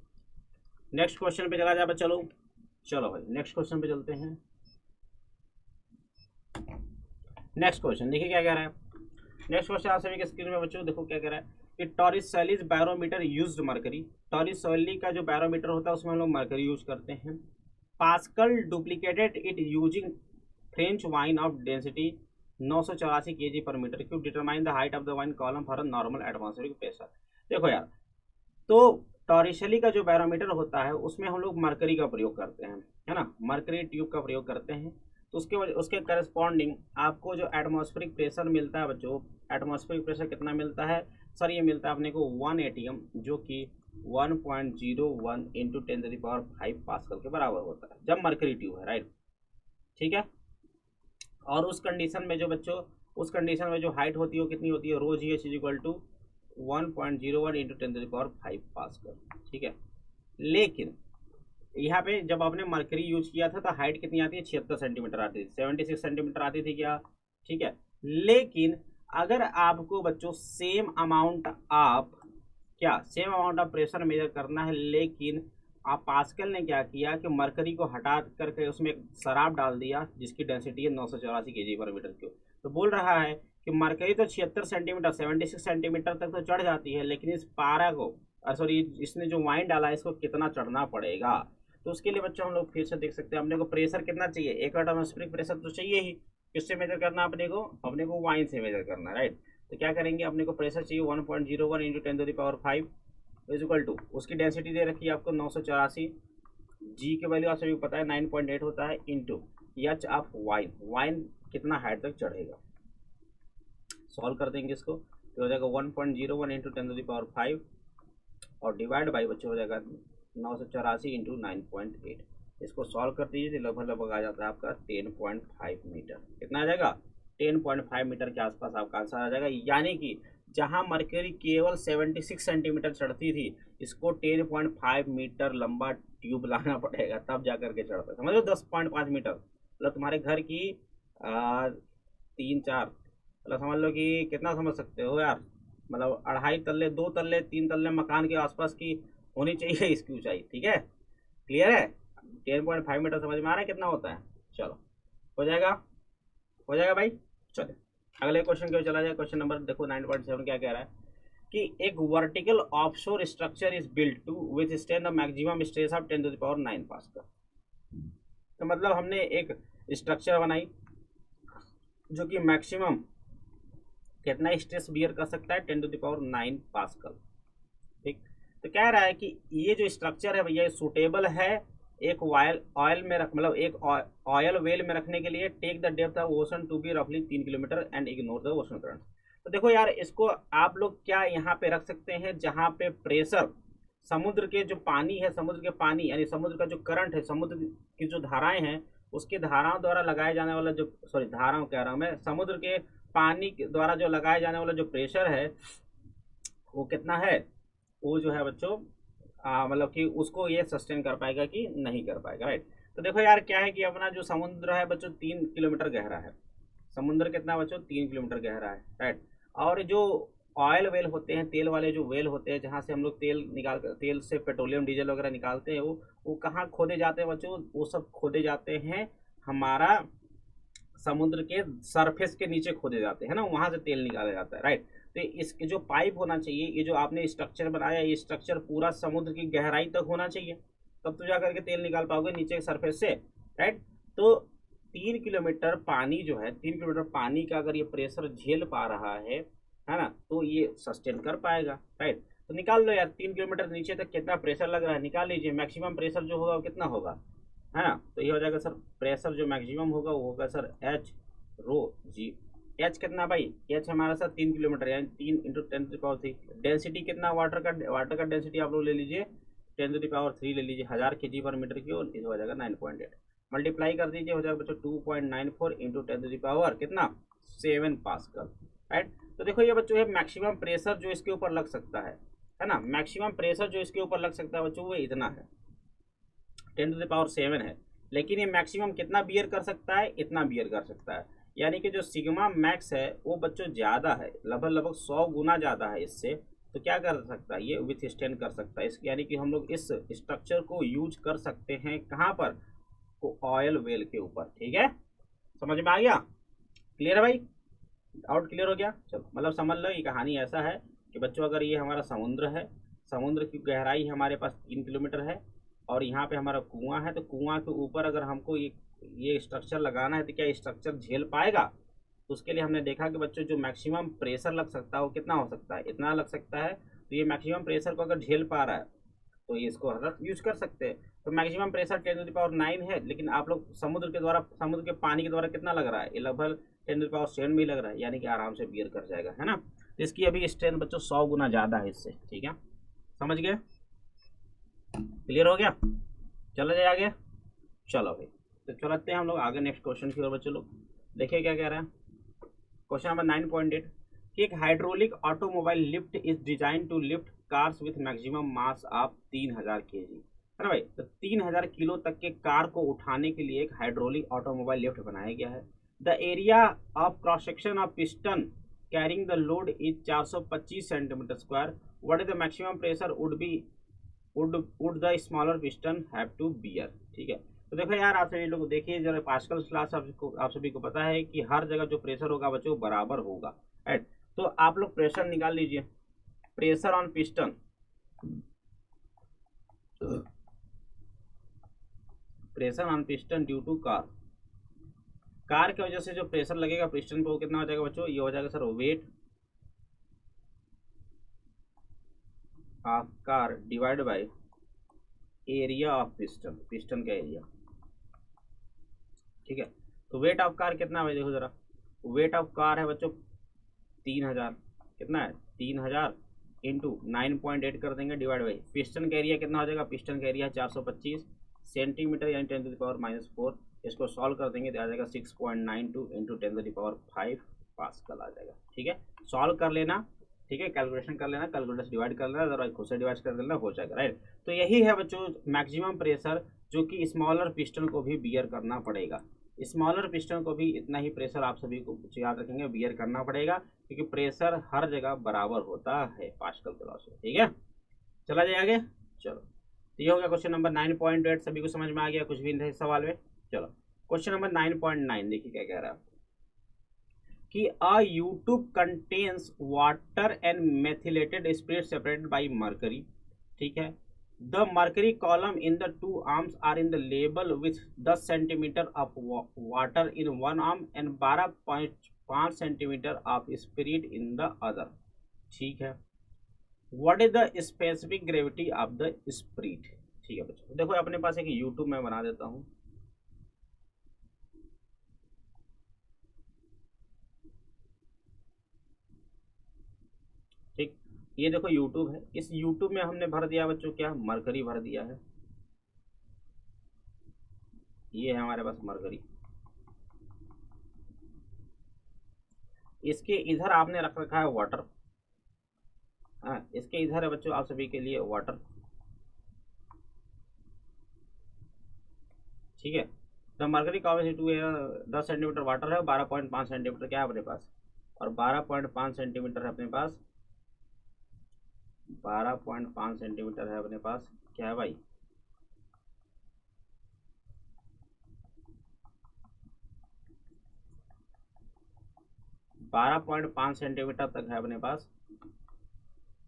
नेक्स्ट क्वेश्चन पे चला जाए चलो, चलो भाई नेक्स्ट क्वेश्चन पे चलते हैं। नेक्स्ट क्वेश्चन देखिए क्या कह रहा है। नेक्स्ट क्वेश्चन आप सभी के स्क्रीन में बच्चों देखो क्या कह रहा है कि टॉरिसैलिस बैरोमीटर यूज्ड मरकरी। टॉरिसैली का जो बैरोमीटर होता है उसमें हम लोग मरकरी यूज करते हैं। Pascal duplicated it using French wine of density 984 kg पर metre cube. Determine the height of the wine column for a normal atmospheric pressure. देखो यार, तो टॉरिसैली का जो बैरोमीटर होता है उसमें हम लोग मरकरी का प्रयोग करते हैं, है ना, मरकरी ट्यूब का प्रयोग करते हैं। तो उसके करस्पॉन्डिंग आपको जो एटमॉस्फेरिक प्रेशर मिलता है बच्चों, एटमॉस्फेरिक प्रेशर कितना मिलता है सर, ये मिलता है अपने को 1 atm, जो कि 1.01 इंटू 10⁵ पास्कल के बराबर होता है जब मरकरी ट्यूब है, राइट। ठीक है, और उस कंडीशन में जो बच्चों उस कंडीशन में जो हाइट होती है वो कितनी होती है, rho G H is equal to 1.01 into 10⁵ pascal, ठीक है। लेकिन यहाँ पे जब आपने मरकरी यूज किया था तो हाइट कितनी आती है, 76 सेंटीमीटर आती थी, 76 सेंटीमीटर आती थी क्या, ठीक है। लेकिन अगर आपको बच्चों same amount of pressure measure करना है, लेकिन आप पास्कल ने क्या किया कि मरकरी को हटा करके उसमें एक शराब डाल दिया जिसकी डेंसिटी है 984 kg/m3। तो बोल रहा है कि मरकरी तो 76 सेंटीमीटर 76 सेंटीमीटर तक तो चढ़ जाती है, लेकिन इस पारा को सॉरी इसने जो वाइन डाला है इसको कितना चढ़ना पड़ेगा। तो उसके लिए बच्चों हम लोग फिर से देख सकते हैं, अपने को प्रेशर कितना चाहिए, एक एटमॉस्फेरिक प्रेशर तो चाहिए ही। किससे मेजर करना अपने को वाइन से मेजर करना, राइट। तो क्या करेंगे, अपने को प्रेशर चाहिए 1.01 इंटू 10⁵ इज इक्वल टू उसकी डेंसिटी दे रखी है आपको 984, जी की वैल्यू आप सभी को पता है 9.8 होता है, इंटू एच ऑफ वाइन कितना हाइट तक चढ़ेगा। सॉल्व कर देंगे इसको तो हो जाएगा 1.01 इंटू 10⁵ और डिवाइड बाई बच्चे हो जाएगा 984 इंटू 9.8। इसको सॉल्व कर दीजिए तो लगभग आ जाता है आपका 10.5 मीटर। कितना आ जाएगा, 10.5 मीटर के आसपास आपका आंसर आ जाएगा। यानी कि जहां मरकरी केवल 76 सेंटीमीटर चढ़ती थी, इसको 10.5 मीटर लंबा ट्यूब लाना पड़ेगा तब जा करके चढ़ता है। समझ लो 10.5 मीटर मतलब तुम्हारे घर की 3-4 मतलब समझ लो कि कितना समझ सकते हो यार, मतलब 2.5 तल्ले 2 तल्ले 3 तल्ले मकान के आसपास की होनी चाहिए इसकी ऊंचाई, ठीक है। क्लियर है, 10.5 मीटर समझ में आ रहा है कितना होता है। चलो हो जाएगा भाई। चलो अगले क्वेश्चन की ओर चला जाए। क्वेश्चन नंबर देखो 9.7 क्या कह रहा है कि एक vertical offshore structure is built to withstand the maximum stress of 10⁹ pascal. तो मतलब हमने एक स्ट्रक्चर बनाई जो कि मैक्सिमम कितना स्ट्रेस बियर कर सकता है, 10⁹ पास्कल, ठीक। तो कह रहा है कि ये जो स्ट्रक्चर है भैया सूटेबल है एक ऑयल में रख मतलब एक ऑयल वेल में रखने के लिए। Take the depth of ocean to be रफली 3 kilometre and ignore the ocean current. तो देखो यार इसको आप लोग क्या यहाँ पे रख सकते हैं जहाँ पे प्रेशर समुद्र के जो पानी है, समुद्र के पानी यानी समुद्र का जो करंट है, समुद्र की जो धाराएं हैं उसके धाराओं द्वारा लगाए जाने वाला जो धाराओं कह रहा हूँ मैं, समुद्र के पानी द्वारा जो लगाए जाने वाला जो प्रेशर है वो कितना है, वो जो है बच्चों मतलब कि उसको ये सस्टेन कर पाएगा कि नहीं कर पाएगा, राइट। तो देखो यार क्या है कि अपना जो समुद्र है बच्चों 3 किलोमीटर गहरा है। समुद्र कितना बच्चों 3 किलोमीटर गहरा है, राइट। और जो ऑयल वेल होते हैं, तेल वाले जो वेल होते हैं जहाँ से हम लोग तेल से पेट्रोलियम डीजल वगैरह निकालते हैं, वो कहाँ खोदे जाते हैं बच्चों, वो सब खोदे जाते हैं हमारा समुद्र के सरफेस के नीचे खोदे जाते हैं ना, वहाँ से तेल निकाला जाता है, राइट। तो इसके जो पाइप होना चाहिए, ये जो आपने स्ट्रक्चर बनाया ये स्ट्रक्चर पूरा समुद्र की गहराई तक होना चाहिए, तब तो जा करके तेल निकाल पाओगे नीचे के सरफेस से, राइट। तो 3 किलोमीटर पानी जो है, 3 किलोमीटर पानी का अगर ये प्रेशर झेल पा रहा है ना, तो ये सस्टेन कर पाएगा, राइट। तो निकाल लो यार 3 किलोमीटर नीचे तक कितना प्रेशर लग रहा है, निकाल लीजिए। मैक्सिमम प्रेशर जो होगा वो कितना होगा, है ना। तो ये हो जाएगा सर प्रेशर जो मैक्सिमम होगा वो होगा सर एच रो जी। एच कितना भाई, एच हमारा सर 3 किलोमीटर यानी 3 इंटू 10⁻3। डेंसिटी कितना वाटर का डेंसिटी आप लोग ले लीजिए 10⁻3 ले लीजिए 1000 kg/m की, और इस हो जाएगा 9.8। मल्टीप्लाई कर दीजिए हो जाएगा बच्चों 2.94 इंटू 10⁻ कितना 7 पास्कल, राइट। तो देखो ये बच्चों है मैक्सिमम प्रेशर जो इसके ऊपर लग सकता है ना, मैक्सिमम प्रेशर जो इसके ऊपर लग सकता है बच्चों वो इतना है 10⁻7 है। लेकिन ये मैक्सिमम कितना बियर कर सकता है, इतना बियर कर सकता है। यानी कि जो सिग्मा मैक्स है वो बच्चों ज़्यादा है, लगभग 100 गुना ज़्यादा है इससे। तो क्या कर सकता है ये विथ स्टैंड कर सकता है इस, यानी कि हम लोग इस स्ट्रक्चर को यूज कर सकते हैं कहाँ पर, को ऑयल वेल के ऊपर, ठीक है। समझ में आ गया, क्लियर है भाई, डाउट क्लियर हो गया। चलो मतलब समझ लो ये कहानी ऐसा है कि बच्चों अगर ये हमारा समुद्र है, समुद्र की गहराई हमारे पास 3 किलोमीटर है और यहाँ पे हमारा कुआं है, तो कुआं के ऊपर अगर हमको ये स्ट्रक्चर लगाना है तो क्या स्ट्रक्चर झेल पाएगा। तो उसके लिए हमने देखा कि बच्चों जो मैक्सिमम प्रेशर लग सकता है वो कितना हो सकता है, इतना लग सकता है। तो ये मैक्सिमम प्रेशर को अगर झेल पा रहा है तो ये इसको यूज कर सकते हैं। तो मैक्सिमम प्रेशर 10⁻9 है, लेकिन आप लोग समुद्र के पानी के द्वारा कितना लग रहा है, ये लगभग 10⁻7 में ही लग रहा है, यानी कि आराम से बियर कर जाएगा, है ना। तो इसकी अभी स्ट्रेंथ बच्चों 100 गुना ज़्यादा है इससे, ठीक है। समझ गए, क्लियर हो गया। चलो जाए आगे, चलो भाई तो चलते हैं हम लोग आगे नेक्स्ट क्वेश्चन की ओर बच्चों लोग। देखिए क्या कह रहा है क्वेश्चन नंबर 9.8 कि एक hydraulic automobile lift is design to lift cars with maximum mass of 3000 kg, है ना भाई। तो 3000 किलो तक के कार को उठाने के लिए एक हाइड्रोलिक ऑटोमोबाइल लिफ्ट बनाया गया है। The area of cross section of piston carrying the load is 425 centimetre square. What is the maximum pressure would the smaller piston have to bear. ठीक है, तो देखो यार आप सभी लोग देखिए जरा, पास्कल क्लास आप सभी को पता है कि हर जगह जो प्रेशर होगा बच्चों बराबर होगा, राइट। तो आप लोग प्रेशर निकाल लीजिए, pressure on piston, pressure on piston due to car की वजह से जो प्रेशर लगेगा पिस्टन पे वो कितना हो जाएगा बच्चों, ये हो जाएगा sir weight of car divide by area of piston, piston का एरिया। ठीक है, तो वेट ऑफ कार कितना है देखो जरा, वेट ऑफ कार है बच्चों 3000, कितना है 3000 इंटू 9.8 कर देंगे डिवाइड बाई पिस्टन का एरिया कितना हो जाएगा, पिस्टन का एरिया 425 सेंटीमीटर यानी 10⁻⁴। इसको सॉल्व कर देंगे तो आ जाएगा 6.92 इंटू 10⁵ पास्कल आ जाएगा। ठीक है, सॉल्व कर लेना, ठीक है, कैलकुलेशन कर लेना, कैलकुलेटर से डिवाइड कर लेना, अदरवाइज खुद से डिवाइड कर देना, हो जाएगा, राइट। तो यही है बच्चों मैक्सिमम प्रेशर जो कि स्मॉलर पिस्टन को भी बियर करना पड़ेगा। स्मॉलर पिस्टन को भी इतना ही प्रेशर आप सभी को याद रखेंगे बियर करना पड़ेगा, क्योंकि प्रेशर हर जगह बराबर होता है पास्कल के लॉ से। ठीक है, चला जाए आगे। चलो, तो ये हो गया क्वेश्चन नंबर 9.8, सभी को समझ में आ गया, कुछ भी नहीं सवाल में। चलो क्वेश्चन नंबर 9.9 देखिए क्या कह रहा है कि a U-tube contains water and methylated spirit separated by mercury. ठीक है, the mercury column in the two arms are in the लेबल with 10 centimetre of water in one arm and 12.5 centimetre of spirit in the other. ठीक है, what is the specific gravity of the spirit. ठीक है बच्चों, देखो अपने पास एक YouTube में बना देता हूँ, ठीक, ये देखो यूट्यूब है, इस यूट्यूब में हमने भर दिया बच्चों क्या, मरकरी भर दिया है, ये है हमारे पास मरकरी। इसके इधर आपने रख रखा है वाटर, हाँ इसके इधर है बच्चों आप सभी के लिए वाटर। ठीक है, the mercury column to 10 centimetre water है, 12.5 सेंटीमीटर क्या है अपने पास, और 12.5 सेंटीमीटर है अपने पास, 12.5 सेंटीमीटर है अपने पास क्या है भाई, बारह पॉइंट पाँच सेंटीमीटर तक है अपने पास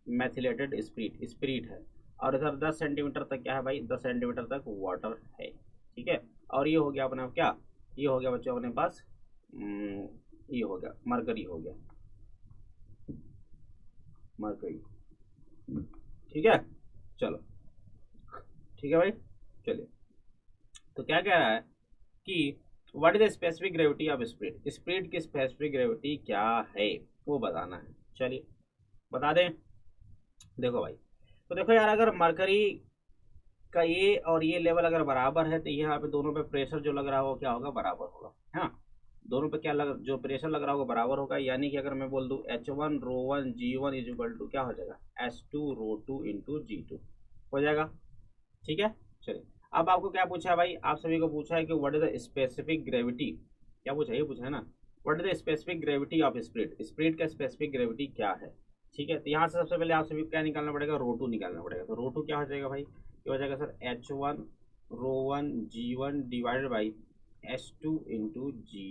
मैथिलेटेड स्पिरिट है, और इधर 10 सेंटीमीटर तक क्या है भाई, 10 सेंटीमीटर तक वाटर है। ठीक है, और ये हो गया अपना क्या, ये हो गया बच्चों अपने पास ये हो गया मरकरी, हो गया मरकरी। ठीक है, चलो ठीक है भाई, चलिए तो क्या कह रहा है कि what is the specific gravity of spirit, spirit की स्पेसिफिक ग्रेविटी क्या है वो बताना है। चलिए बता दें, देखो भाई, तो देखो यार अगर मरकरी का ये और ये लेवल अगर बराबर है तो यहाँ पे दोनों पे प्रेशर जो लग रहा होगा क्या होगा, बराबर होगा, है ना। दोनों पे क्या लग, जो प्रेशर लग रहा होगा बराबर होगा, यानी कि अगर मैं बोल दूँ H1 ρ1 G1 is equal to क्या हो जाएगा, H2 ρ2 इंटू G2 हो जाएगा। ठीक है, चलिए अब आपको क्या पूछा है भाई, आप सभी को पूछा है कि what is the specific gravity, क्या पूछा है, ये पूछा है ना, what is the specific gravity of spirit, spirit का स्पेसिफिक ग्रेविटी क्या है। ठीक है, तो यहाँ से सबसे पहले आप सभी को क्या निकालना पड़ेगा, ρ2 निकालना पड़ेगा। तो ρ2 क्या हो जाएगा भाई, ये हो जाएगा sir H1 ρ1 G1 divided by H2 into G,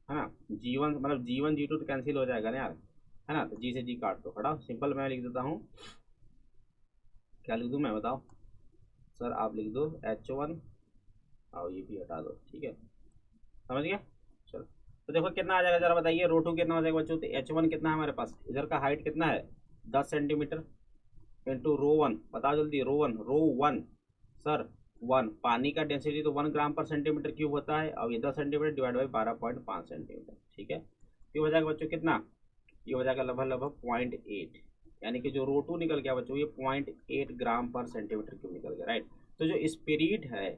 है ना। G1 मतलब G1 G2 तो कैंसिल हो जाएगा ना यार, है ना, तो G से G काट दो, खड़ा सिंपल मैं लिख देता हूँ, क्या लिख दूँ मैं बताओ सर, आप लिख दो H1 और ये भी हटा दो। ठीक है, समझ गया। चलो तो देखो कितना आ जाएगा जरा बताइए, ρ2 कितना हो जाएगा बच्चों, तो H1 कितना है हमारे पास, इधर का हाइट कितना है 10 सेंटीमीटर इंटू ρ1, बताओ जल्दी, ρ1 सर 1, पानी का डेंसिटी तो 1 ग्राम पर सेंटीमीटर क्यूब होता है, और ये 10 सेंटीमीटर डिवाइड बाई 12.5 सेंटीमीटर। ठीक है, ये हो जाएगा बच्चों कितना, ये हो जाएगा लगभग 0.8, यानी कि जो ρ2 निकल गया बच्चों ये 0.8 ग्राम पर सेंटीमीटर क्यूब निकल गया, राइट। तो जो स्पिरिट है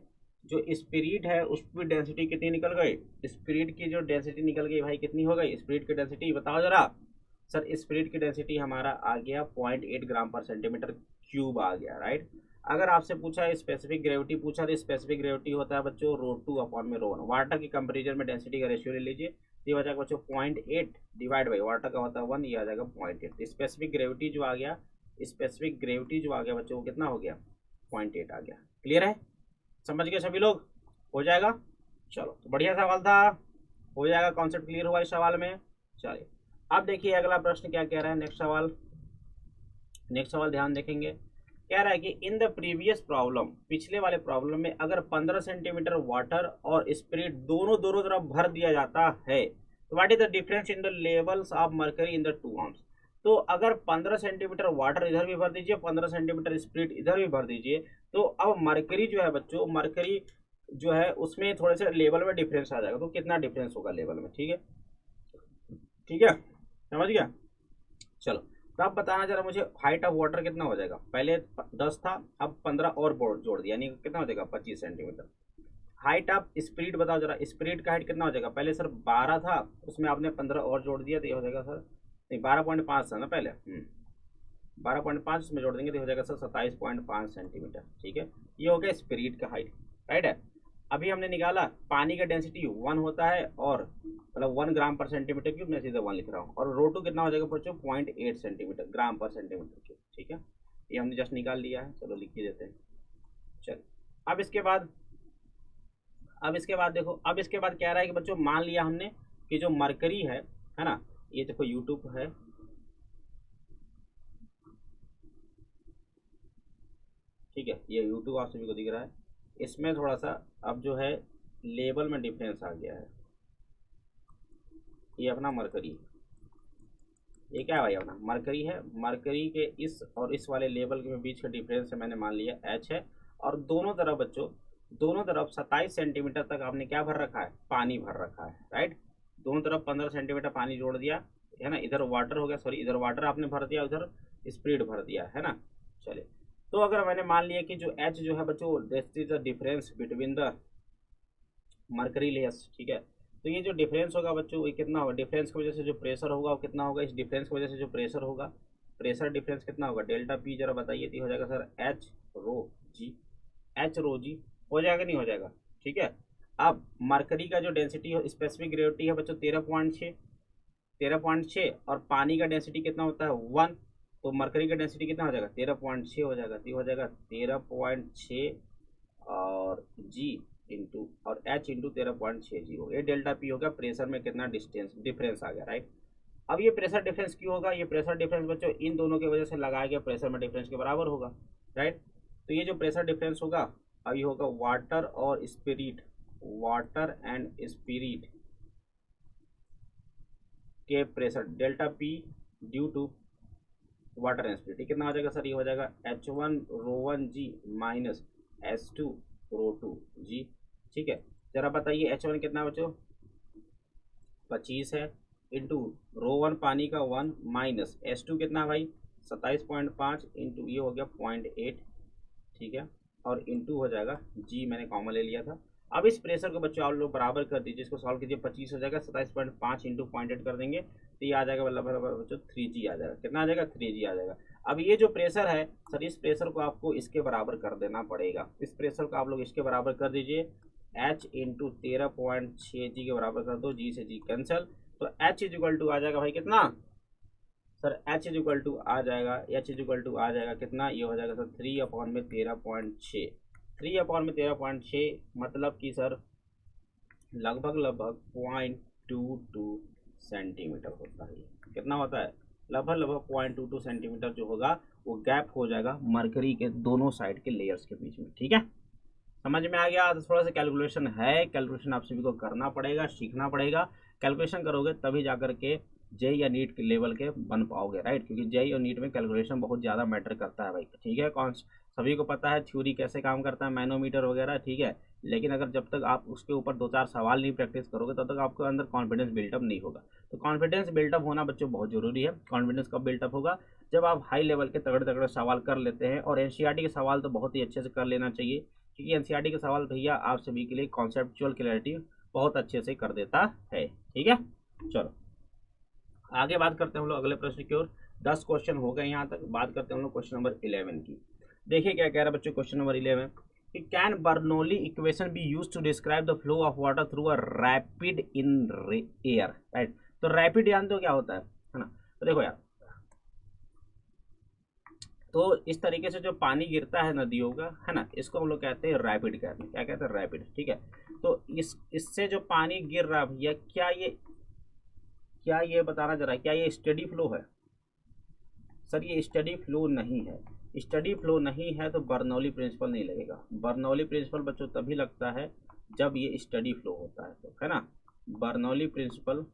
जो स्पिरिट है उसकी डेंसिटी कितनी निकल गई, स्पिरिट की जो डेंसिटी निकल गई भाई कितनी हो गई, स्पिरिट की डेंसिटी बताओ जरा। सर स्पिरिट की डेंसिटी हमारा आ गया 0.8 ग्राम पर सेंटीमीटर क्यूब आ गया, राइट। अगर आपसे पूछा है स्पेसिफिक ग्रेविटी पूछा, तो स्पेसिफिक ग्रेविटी होता है बच्चों √2/ρ1। वाटर की कंपेरिजन में डेंसिटी का रेशियो ले लीजिए, तो ये हो जाएगा बच्चों 0.8 डिवाइड बाई वाटर का होता है 1, ये आ जाएगा 0.8। स्पेसिफिक ग्रेविटी जो आ गया, स्पेसिफिक ग्रेविटी जो आ गया बच्चों वो कितना हो गया, 0.8 आ गया। क्लियर है, समझ गए सभी लोग, हो जाएगा। चलो तो बढ़िया सवाल था, हो जाएगा, कॉन्सेप्ट क्लियर हुआ इस सवाल में। चलिए अब देखिए अगला प्रश्न क्या कह रहा है, नेक्स्ट सवाल ध्यान देखेंगे। कह रहा है कि इन द प्रीवियस प्रॉब्लम, पिछले वाले प्रॉब्लम में अगर 15 सेंटीमीटर वाटर और स्पिरिट दोनों दोनों तरफ भर दिया जाता है, तो what is the difference in the levels of mercury in the two arms. तो अगर 15 सेंटीमीटर वाटर इधर भी भर दीजिए, 15 सेंटीमीटर स्पिरिट इधर भी भर दीजिए, तो अब मर्करी जो है बच्चों, मर्करी जो है उसमें थोड़े से लेवल में डिफरेंस आ जाएगा। तो कितना डिफरेंस होगा लेवल में, ठीक है, ठीक है, समझ गया। चलो तो आप बताना जरा मुझे, हाइट ऑफ वाटर कितना हो जाएगा, पहले 10 था अब 15 और जोड़ दिया, यानी कितना हो जाएगा 25 सेंटीमीटर। हाइट ऑफ स्पिरिट बताओ जरा, स्पिरिट का हाइट कितना हो जाएगा, पहले सर 12 था उसमें आपने 15 और जोड़ दिया तो ये हो जाएगा सर, नहीं 12.5 था ना पहले, 12.5 उसमें जोड़ देंगे तो हो जाएगा सर 27.5 सेंटीमीटर, ठीक है। ये हो गया स्पिरिट का हाइट, राइट है। अभी हमने निकाला पानी का डेंसिटी 1 होता है, और मतलब 1 ग्राम पर सेंटीमीटर क्यूब, मैं सीधा 1 लिख रहा हूँ, और रो2 कितना हो जाएगा बच्चों 0.8 सेंटीमीटर ग्राम पर सेंटीमीटर क्यूब, ठीक है। ये हमने जस्ट निकाल लिया है, चलो लिख ही देते हैं। चलो अब इसके बाद देखो, अब इसके बाद कह रहा है कि बच्चों मान लिया हमने कि जो मरकरी है ना, ये देखो यूट्यूब है, ठीक है, ये यूट्यूब आप सभी को दिख रहा है, इसमें थोड़ा सा अब जो है लेवल में डिफरेंस आ गया है। ये अपना मरकरी, ये क्या है भाई अपना मरकरी है, मरकरी के इस और इस वाले लेवल के बीच का डिफरेंस है, मैंने मान लिया एच है, और दोनों तरफ बच्चों, दोनों तरफ 27 सेंटीमीटर तक आपने क्या भर रखा है, पानी भर रखा है, राइट। दोनों तरफ 15 सेंटीमीटर पानी जोड़ दिया है ना, इधर वाटर हो गया, सॉरी इधर वाटर आपने भर दिया, उधर स्प्रिट भर दिया है ना। चलिए तो अगर मैंने मान लिया कि जो एच जो है बच्चों, this is the difference between the mercury layers, ठीक है। तो ये जो डिफरेंस होगा बच्चों ये कितना होगा, डिफरेंस की वजह से जो प्रेशर होगा वो कितना होगा, इस डिफरेंस की वजह से जो प्रेशर होगा, प्रेशर डिफरेंस कितना होगा, डेल्टा पी जरा बताइए, तो हो जाएगा सर एच रो जी, एच रो जी हो जाएगा, नहीं हो जाएगा, ठीक है। अब मरकरी का जो डेंसिटी है, स्पेसिफिक ग्रेविटी है बच्चों 13.6 और पानी का डेंसिटी कितना होता है 1, तो मरकरी का डेंसिटी कितना हो जाएगा 13.6 हो जाएगा, तो हो जाएगा 13.6 और जी इंटू और एच इंटू 13.60, ये डेल्टा पी होगा, प्रेशर में कितना डिफरेंस आ गया, राइट। अब ये प्रेशर डिफरेंस क्यों होगा, ये प्रेशर डिफरेंस बच्चों इन दोनों की वजह से लगाया गया प्रेशर में डिफरेंस के बराबर होगा, राइट। तो ये जो प्रेशर डिफरेंस होगा अब ये होगा वाटर और स्पिरिट, वाटर एंड स्पिरिट के pressure delta P due to water and spirit, कितना हो जाएगा सर, ये हो जाएगा H1 ρ1G minus S2 ρ2G, ठीक है। जरा बताइए H1 कितना बच्चों 25 है, इंटू रो1 पानी का 1 माइनस S2 कितना भाई 27.5 इंटू ये हो गया 0.8, ठीक है, और इंटू हो जाएगा G, मैंने कॉमन ले लिया था। अब इस प्रेशर को बच्चों आप लोग बराबर कर दीजिए, इसको सॉल्व कीजिए, 25 हो जाएगा, 27.5 इंटू 0.8 कर देंगे तो ये आ जाएगा बच्चों 3G आ जाएगा, कितना आ जाएगा 3G आ जाएगा। अब ये जो प्रेशर है सर, इस प्रेशर को आपको इसके बराबर कर देना पड़ेगा, इस प्रेशर को आप लोग इसके बराबर कर दीजिए, H इंटू 13.6G के बराबर कर दो, G से G कैंसिल, तो H इज इक्वल टू आ जाएगा भाई कितना sir, H is equal to आ जाएगा, H इज इक्वल टू आ जाएगा कितना, ये हो जाएगा सर 3/13.6, 3/13.6 मतलब कि सर लगभग 0.22 सेंटीमीटर होता है, कितना होता है लगभग 0.22 सेंटीमीटर जो होगा वो गैप हो जाएगा मरकरी के दोनों साइड के लेयर्स के बीच में, ठीक है। समझ में आ गया, तो थोड़ा सा कैलकुलेशन है, कैलकुलेशन आप सभी को करना पड़ेगा, सीखना पड़ेगा, कैलकुलेशन करोगे तभी जाकर के जेई या नीट के लेवल के बन पाओगे, राइट, क्योंकि जेई और नीट में कैलकुलेशन बहुत ज़्यादा मैटर करता है भाई, ठीक है। कौन सभी को पता है थ्योरी कैसे काम करता है, मैनोमीटर वगैरह, ठीक है, लेकिन अगर जब तक आप उसके ऊपर 2-4 सवाल नहीं प्रैक्टिस करोगे तब तक आपके अंदर कॉन्फिडेंस बिल्टअप नहीं होगा। तो कॉन्फिडेंस बिल्टअप होना बच्चों बहुत जरूरी है। कॉन्फिडेंस कब बिल्टअप होगा, जब आप हाई लेवल के तगड़े तगड़े सवाल कर लेते हैं, और एनसीईआरटी के सवाल तो बहुत ही अच्छे से कर लेना चाहिए, क्योंकि एनसीईआरटी के सवाल भैया आप सभी के लिए कॉन्सेप्चुअल क्लैरिटी बहुत अच्छे से कर देता है। ठीक है, चलो आगे बात करते हैं हम लोग अगले प्रश्न की ओर। 10 क्वेश्चन हो गए यहाँ तक। बात करते हैं हम लोग क्वेश्चन नंबर 11 की। देखिए क्या कह रहा है बच्चों क्वेश्चन नंबर 11 कि can Bernoulli equation be use to describe the flow of water through a rapid in air, right. तो रैपिड जानते हो क्या होता है ना। तो देखो यार, तो इस तरीके से जो पानी गिरता है नदियों का, है ना, इसको हम लोग कहते हैं रैपिड, कहते हैं क्या कहते हैं, रैपिड। ठीक है, तो इससे जो पानी गिर रहा है भैया, क्या ये बताना जरा, क्या ये स्टेडी फ्लो है? सर ये स्टडी फ्लो नहीं है। स्टडी फ्लो नहीं है तो बर्नौली प्रिंसिपल नहीं लगेगा। बर्नौली प्रिंसिपल बच्चों तभी लगता है जब ये स्टडी फ्लो होता है, तो है ना। बर्नौली प्रिंसिपल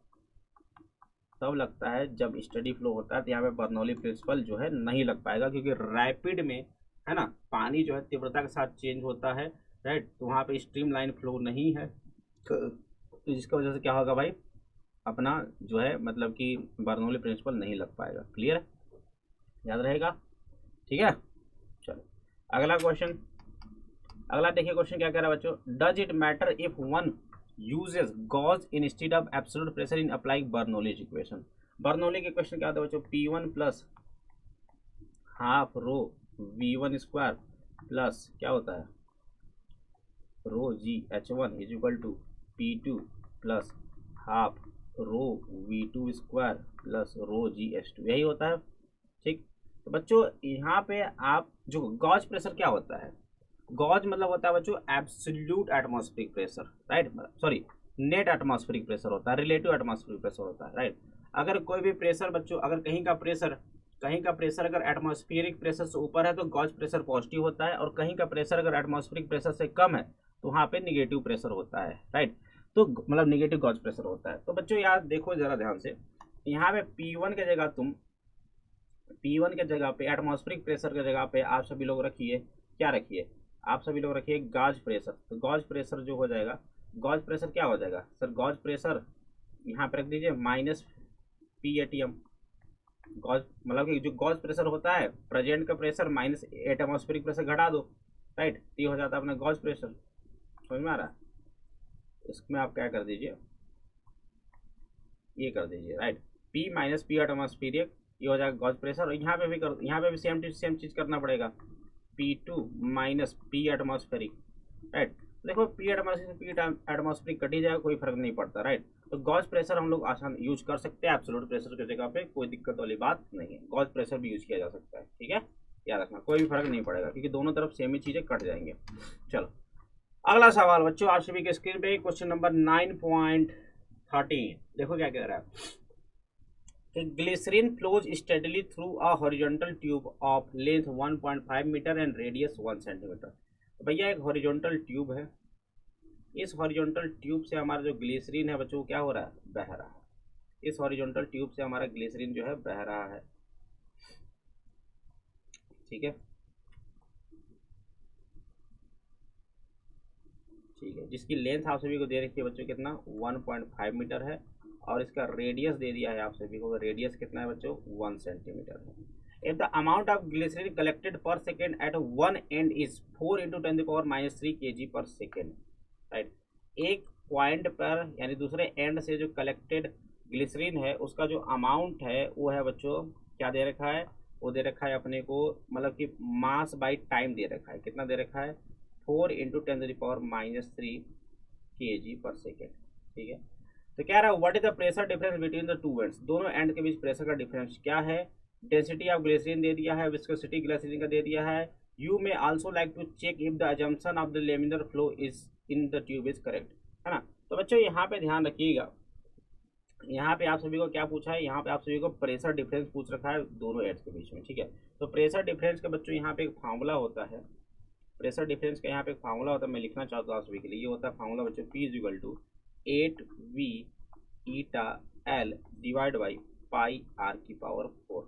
तब लगता है जब स्टडी फ्लो होता है, तो यहाँ पे बर्नौली प्रिंसिपल जो है नहीं लग पाएगा, क्योंकि रैपिड में, है ना, पानी जो है तीव्रता के साथ चेंज होता है, राइट। तो वहाँ पे स्ट्रीम लाइन फ्लो नहीं है, तो जिसकी वजह से क्या होगा भाई, अपना जो है मतलब कि बर्नौली प्रिंसिपल नहीं लग पाएगा। क्लियर है, याद रहेगा, ठीक है। चलो अगला क्वेश्चन, अगला देखिए क्वेश्चन क्या कह रहा है बच्चों, does it matter if one uses gauge instead of absolute pressure in applying Bernoulli's equation. Bernoulli के क्वेश्चन क्या होता है बच्चों, P1 plus half rho V1 square plus क्या होता है rho GH1 is equal to P2 plus half rho V2 square plus rho GH2, यही होता है। ठीक, तो बच्चों यहाँ पे आप जो गॉज प्रेशर क्या होता है, गॉज मतलब होता है बच्चों absolute atmospheric pressure, right, sorry net atmospheric pressure होता है, रिलेटिव एटमॉस्फेरिक प्रेशर होता है, राइट। अगर कोई भी प्रेशर बच्चों, अगर कहीं का प्रेशर अगर एटमॉस्फेरिक प्रेशर से ऊपर है तो गॉज प्रेशर पॉजिटिव होता है, और कहीं का प्रेशर अगर एटमॉस्फेरिक प्रेशर से कम है तो वहाँ पे निगेटिव प्रेशर होता है, राइट। तो मतलब निगेटिव गॉज प्रेशर होता है। तो बच्चों यार देखो जरा ध्यान से, यहाँ पे P1 के जगह तुम P1 के जगह पे एटमॉस्फेरिक प्रेशर के जगह पे आप सभी लोग रखिए, क्या रखिए, आप सभी लोग रखिए गॉज प्रेशर। तो गॉज प्रेशर जो हो जाएगा, गॉज प्रेशर क्या हो जाएगा सर, गॉज प्रेशर यहाँ पे रख दीजिए माइनस PATM। गॉज मतलब कि जो गॉज प्रेशर होता है प्रेजेंट का प्रेशर माइनस एटमॉस्फेरिक प्रेशर घटा दो, राइट, तो ये हो जाता है अपना गॉज प्रेशर। समझ में आ रहा है? इसमें आप क्या कर दीजिए, ये कर दीजिए, right, P minus P atmospheric, ये हो जाएगा गॉज प्रेशर। और यहाँ पे भी सेम चीज़ करना पड़ेगा, P2 minus P atmospheric, right. देखो P एटमॉस्फेरिक कट ही जाएगा, कोई फर्क नहीं पड़ता, राइट। तो गॉज प्रेशर हम लोग आसान यूज कर सकते हैं एब्सोल्यूट प्रेशर की जगह पे, कोई दिक्कत वाली बात नहीं है, गॉज प्रेशर भी यूज किया जा सकता है, ठीक है, याद रखना, कोई भी फर्क नहीं पड़ेगा क्योंकि दोनों तरफ सेम ही चीज़ें कट जाएंगे। चलो अगला सवाल बच्चों आप सभी के स्क्रीन पे क्वेश्चन नंबर 9.13, देखो क्या कह रहा है, glycerine flows steadily through a horizontal tube of length 1.5 metre and radius 1 centimetre. तो भैया एक हॉरिजॉन्टल ट्यूब है, इस हॉरिजॉन्टल ट्यूब से हमारा जो ग्लिसरीन है बच्चों क्या हो रहा है, बह रहा है। इस हॉरिजॉन्टल ट्यूब से हमारा ग्लिसरीन जो है बह रहा है, ठीक है, ठीक है, जिसकी लेंथ आप सभी को दे रखी है बच्चों कितना 1.5 मीटर है, और इसका रेडियस दे दिया है आप सभी को, रेडियस कितना है बच्चों 1 सेंटीमीटर है। If the amount of glycerine collected per second at one end is 4 × 10⁻³ kg per second, right. एक पॉइंट पर यानी दूसरे एंड से जो कलेक्टेड ग्लिसरीन है उसका जो अमाउंट है वो है बच्चों क्या दे रखा है, वो दे रखा है अपने को मतलब कि मास बाई टाइम दे रखा है, कितना दे रखा है 4 × 10⁻³ kg पर सेकेंड, ठीक है। तो क्या रहा what is the pressure difference between the two ends, दोनों एंड के बीच प्रेशर का डिफरेंस क्या है। डेंसिटी ऑफ ग्लिसरीन दे दिया है, विस्कोसिटी ग्लिसरीन का दे दिया है। You may also like to check if the assumption of the laminar flow is in the tube is correct, है ना। तो बच्चों यहाँ पे ध्यान रखिएगा, यहाँ पे आप सभी को क्या पूछा है, यहाँ पे आप सभी को प्रेशर डिफरेंस पूछ रखा है दोनों एंड्स के बीच में, ठीक है। तो प्रेशर डिफरेंस का बच्चों यहाँ पे एक फार्मूला होता है, प्रेशर डिफरेंस का यहाँ पे एक फार्मूला होता है, मैं लिखना चाहता हूँ आप सभी के लिए, ये होता है फार्मूला बच्चों P = 8V η L divide by πr⁴।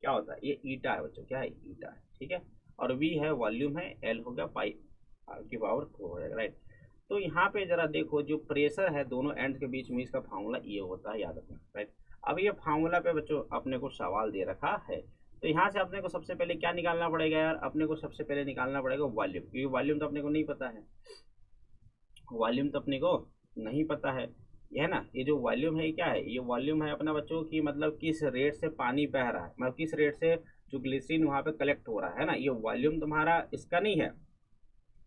क्या होता है ये ईटा है बच्चों, क्या है ईटा है, ठीक है, और V है वॉल्यूम है, L हो गया πr⁴ हो जाएगा, राइट। तो यहाँ पे जरा देखो जो प्रेशर है दोनों एंड के बीच में इसका फार्मूला ये होता है, याद रखना, राइट। अब ये फार्मूला पे बच्चों अपने को सवाल दे रखा है, तो यहाँ से अपने को सबसे पहले क्या निकालना पड़ेगा यार, अपने को सबसे पहले निकालना पड़ेगा वॉल्यूम, क्योंकि वॉल्यूम तो अपने को नहीं पता है, वॉल्यूम तो अपने को नहीं पता है, ये है ना। ये जो वॉल्यूम है ये क्या है, ये वॉल्यूम है अपना बच्चों की, मतलब किस रेट से पानी बह रहा है, मतलब किस रेट से जो ग्लिसरीन वहाँ पे कलेक्ट हो रहा है ना। ये वॉल्यूम तुम्हारा इसका नहीं है,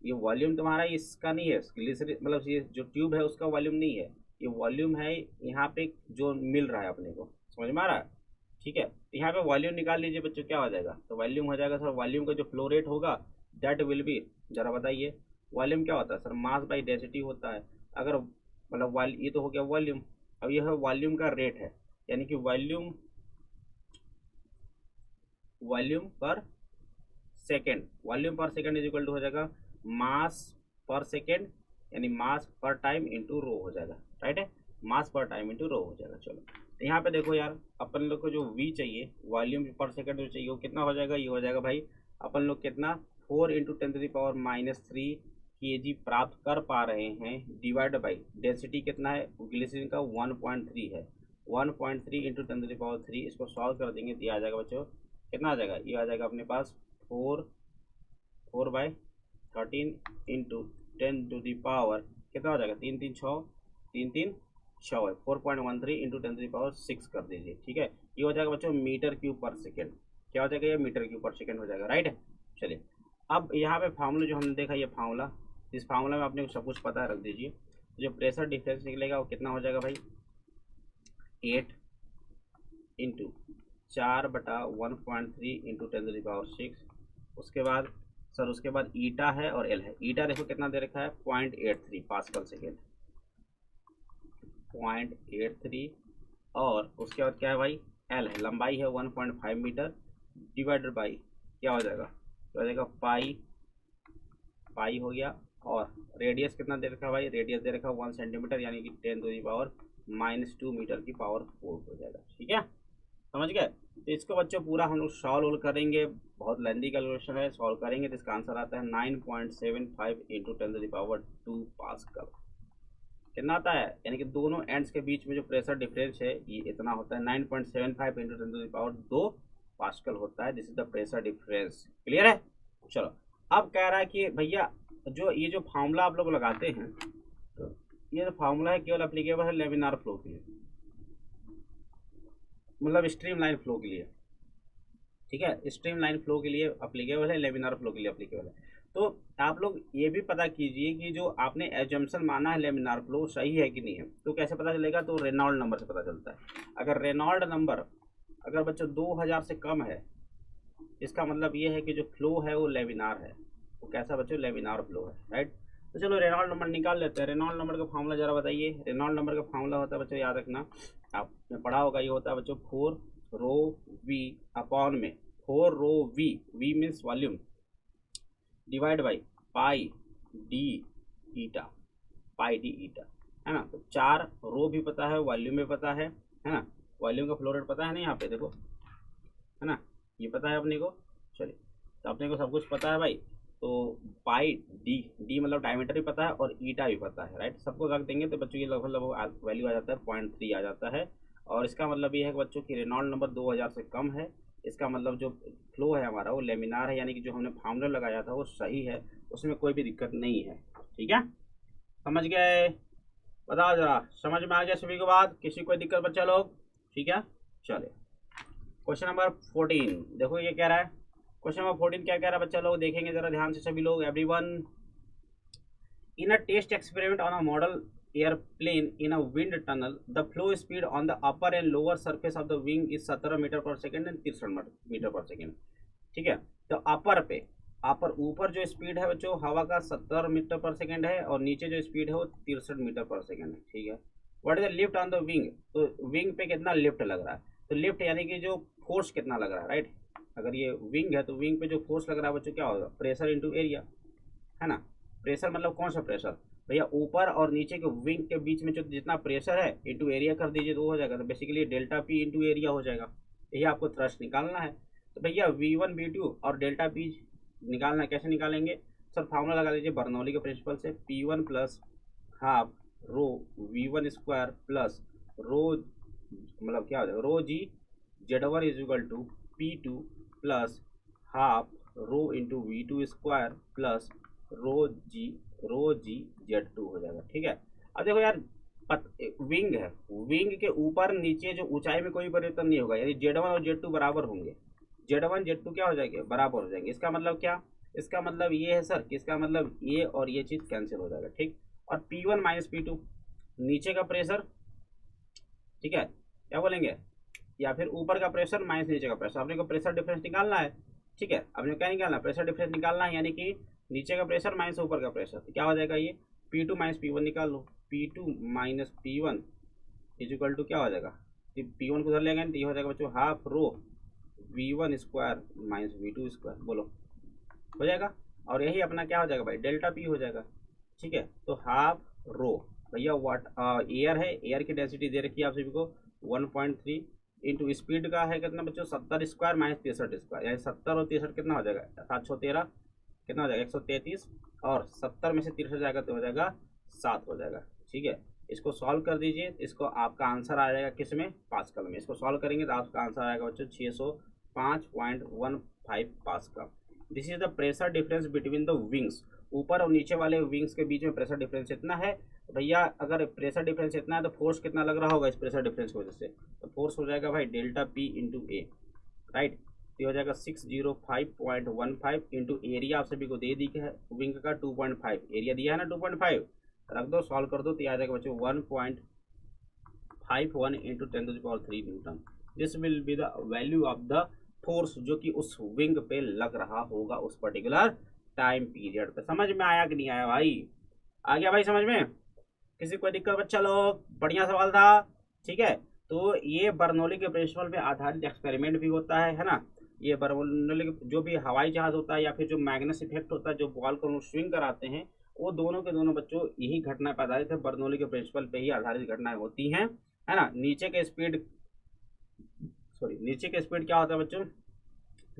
ये वॉल्यूम तुम्हारा इसका नहीं है, ग्लिसरीन मतलब ये जो ट्यूब है उसका वॉल्यूम नहीं है, ये वॉल्यूम है यहाँ पे जो मिल रहा है अपने को, समझ में आ रहा है। ठीक है, तो यहाँ पे वॉल्यूम निकाल लीजिए बच्चों, क्या हो जाएगा, तो वॉल्यूम हो जाएगा सर, वॉल्यूम का जो फ्लो रेट होगा दैट विल बी, जरा बताइए वॉल्यूम क्या होता है सर, मास बाई डेंसिटी होता है। अगर मतलब ये तो हो गया वॉल्यूम, अब यह वॉल्यूम का रेट है, यानी कि वॉल्यूम, वॉल्यूम पर सेकेंड, वॉल्यूम पर सेकेंड इज इक्वल टू हो जाएगा मास पर सेकेंड, यानी मास पर टाइम इंटू रो हो जाएगा, राइट है, मास पर टाइम इंटू रो हो जाएगा। चलो तो यहाँ पे देखो यार, अपन लोग को जो वी चाहिए, वॉल्यूम पर सेकेंड जो चाहिए वो कितना हो जाएगा, ये हो जाएगा भाई अपन लोग कितना 4 × 10⁻³ kg प्राप्त कर पा रहे हैं, डिवाइड बाई डेंसिटी कितना है ग्लिसरीन का 1.3 है, 1.3 × 10⁻³ इसको सॉल्व कर देंगे तो ये आ जाएगा बच्चों, कितना आ जाएगा, ये आ जाएगा अपने पास 4/13 इंटू 10⁻, कितना हो जाएगा 3 3 6, 3 3 6 है, 4.13 इंटू 10⁻6 कर दीजिए। ठीक है, ये हो जाएगा बच्चों मीटर क्यूब पर सेकेंड, क्या हो जाएगा ये मीटर क्यूब पर सेकेंड हो जाएगा, राइट है। चलिए अब यहाँ पे फार्मूला जो हमने देखा, ये फार्मूला, इस फार्मूला में आपने को सब कुछ पता है, रख दीजिए। जो प्रेशर डिफरेंस निकलेगा वो कितना हो जाएगा भाई 8 इंटू 4/1.3 इंटू 10⁻6। उसके बाद सर, उसके बाद ईटा है और एल है, ईटा देखो कितना दे रखा है 0.83 पास्कल सेकेंड, 0.83, और उसके बाद क्या है भाई एल है, लंबाई है 1.5 मीटर, डिवाइडेड बाई क्या हो जाएगा, तो हो जाएगा पाई हो गया, और रेडियस कितना दे रखा है भाई, रेडियस दे रखा है 1 सेंटीमीटर, यानी कि 10⁻⁻2 मीटर की पावर 4 हो जाएगा। ठीक है, समझ गए। तो इसको बच्चों पूरा हम लोग सॉल्व करेंगे, बहुत लेंदी कैलकुलेशन है, सॉल्व करेंगे तो इसका आंसर आता है 9.75 इंटू 10⁻² पास्कल। कितना आता है, यानी कि दोनों एंड्स के बीच में जो प्रेशर डिफरेंस है ये इतना होता है, 9.75 इंटू 10⁻² पास्कल होता है, this is the pressure difference. Clear है। चलो अब कह रहा है कि भैया जो ये जो फार्मूला आप लोग लगाते हैं, तो ये जो फार्मूला है केवल एप्लीकेबल है लेमिनार फ्लो के लिए, मतलब स्ट्रीम लाइन फ्लो के लिए। ठीक है, स्ट्रीम लाइन फ्लो के लिए अप्लीकेबल है, लेमिनार फ्लो के लिए अप्लीकेबल है। तो आप लोग ये भी पता कीजिए कि जो आपने एजम्पशन माना है लेमिनार फ्लो सही है कि नहीं है, तो कैसे पता चलेगा, तो रेनॉल्ड नंबर से पता चलता है। अगर रेनॉल्ड नंबर अगर बच्चों 2000 से कम है, इसका मतलब ये है कि जो फ्लो है वो लेमिनार है, वो कैसा बच्चों लेमिनार फ्लो है, राइट। तो चलो रेनॉल्ड नंबर निकाल लेते हैं। रेनॉल्ड नंबर का फॉर्मूला जरा बताइए। रेनॉल्ड नंबर का फॉर्मूला होता है बच्चों, याद रखना आपने पढ़ा होगा, ये होता है बच्चों 4ρV अपॉन में 4ρV, V means volume, divide by pi D eta, pi D eta, है ना। तो 4 रो भी पता है, वॉल्यूम भी पता है ना, वॉल्यूम का फ्लो रेट पता है ना, यहाँ पे देखो, है ना, ये पता है अपने को। चलिए तो अपने को सब कुछ पता है भाई, तो पाई डी मतलब डायमीटर भी पता है और ईटा भी पता है, राइट। सबको रख देंगे तो बच्चों ये लगभग वैल्यू आ जाता है 0.3 आ जाता है। और इसका मतलब ये है कि बच्चों की रेनॉल्ड नंबर 2000 से कम है, इसका मतलब जो फ्लो है हमारा वो लेमिनार है, यानी कि जो हमने फार्मूला लगाया था वो सही है, उसमें कोई भी दिक्कत नहीं है। ठीक है, समझ गए, बताओ जरा समझ में आ गया सभी को बात, किसी कोई दिक्कत बच्चा लोग। ठीक है, चलिए क्वेश्चन नंबर 14 देखो, ये कह रहा है क्वेश्चन नंबर 14 क्या कह रहा है बच्चा लोग, देखेंगे जरा ध्यान से सभी लोग। Everyone, in a test experiment on a model airplane in a wind tunnel, the flow speed on the upper and lower surface of the wing is 17 metre पर सेकेंड एंड 63 मीटर पर सेकेंड। ठीक है, तो अपर पे, अपर ऊपर जो speed है बच्चों हवा का 70 मीटर पर सेकेंड है, और नीचे जो स्पीड है वो 63 मीटर पर सेकेंड है। ठीक है, what is the lift on the wing, तो विंग पे कितना लिफ्ट लग रहा है, तो लिफ्ट यानी कि जो फोर्स कितना लग रहा है, राइट। अगर ये विंग है तो विंग पे जो फोर्स लग रहा है बच्चों क्या होगा, प्रेशर इंटू एरिया, है ना। प्रेशर मतलब कौन सा प्रेशर भैया, ऊपर और नीचे के विंग के बीच में जो जितना प्रेशर है इंटू एरिया कर दीजिए तो हो जाएगा, तो basically delta P into area हो जाएगा। यही आपको थ्रस्ट निकालना है। तो भैया V1 V2 और डेल्टा पी निकालना है, कैसे निकालेंगे सर, फार्मूला लगा लीजिए बर्नौली के प्रिंसिपल से, P1 plus half rho V1 square plus rho, मतलब क्या हो जाएगा rho G Z1 is equal to P2 plus half rho into V2 square plus rho G Z2 हो जाएगा। ठीक है, अब देखो यार विंग है, विंग के ऊपर नीचे जो ऊंचाई में कोई परिवर्तन नहीं होगा, यानी Z1 और Z2 बराबर होंगे। Z1 Z2 क्या हो जाएंगे, बराबर हो जाएंगे। इसका मतलब क्या, इसका मतलब ये है सर कि इसका मतलब ये और ये चीज कैंसिल हो जाएगा। ठीक, और P1 माइनस P2 नीचे का प्रेशर, ठीक है, क्या बोलेंगे, या फिर ऊपर का प्रेशर माइनस नीचे का प्रेशर। अपने को प्रेशर डिफरेंस निकालना है। ठीक है, अपने को क्या निकालना है, प्रेशर डिफरेंस निकालना है, यानी कि नीचे का प्रेशर माइनस ऊपर का प्रेशर। तो क्या हो जाएगा, ये P2 माइनस P1 निकाल लो। P2 minus P1 is equal to क्या हो जाएगा, P1 को उधर लेंगे तो ये हो जाएगा बच्चों half rho V1 square minus V2 square, बोलो हो जाएगा। और यही अपना क्या हो जाएगा भाई, डेल्टा P हो जाएगा। ठीक है, तो हाफ रो भैया वाट एयर है, एयर की डेंसिटी दे रखी है आप सभी को 1.3 इंटू स्पीड का है कितना बच्चों 70 स्क्वायर माइनस 63 स्क्वायर, यानी 70 और 63 कितना हो जाएगा, 713 कितना हो जाएगा 133, और 70 में से 63 जाएगा तो हो जाएगा 7 हो जाएगा। ठीक है, इसको सॉल्व कर दीजिए, इसको आपका आंसर आ जाएगा किस में, पास्कल में। इसको सॉल्व करेंगे तो आपका आंसर आएगा बच्चों 605.15 pascal. This is the pressure difference between the wings. ऊपर और नीचे वाले विंग्स के बीच में प्रेशर डिफरेंस इतना है भैया। अगर प्रेशर डिफरेंस इतना है तो फोर्स कितना लग रहा होगा इस प्रेशर डिफरेंस की वजह से, तो फोर्स हो जाएगा भाई डेल्टा P इंटू ए, राइट। तो हो जाएगा 605.15 इंटू एरिया आप सभी को दे दी है विंग का 2.5, एरिया दिया है ना 2.5, रख दो सॉल्व कर दो तो आ जाएगा बच्चों 1.51 into 10⁻³ Newton. This will be the value of the force जो कि उस विंग पे लग रहा होगा उस पर्टिकुलर टाइम पीरियड पे। समझ में आया कि नहीं आया भाई, आ गया भाई समझ में, किसी कोई दिक्कत बच्चा लोग, बढ़िया सवाल था। ठीक है, तो ये बर्नौली के प्रिंसिपल पे आधारित एक्सपेरिमेंट भी होता है ना। ये बर्नौली जो भी हवाई जहाज होता है या फिर जो मैग्नेस इफेक्ट होता है जो बॉल को स्विंग कराते हैं, वो दोनों के दोनों बच्चों यही घटना पे आधारित है, बर्नौली के प्रिंसिपल पे ही आधारित घटनाएं होती हैं, है ना। नीचे के स्पीड क्या होता है बच्चों,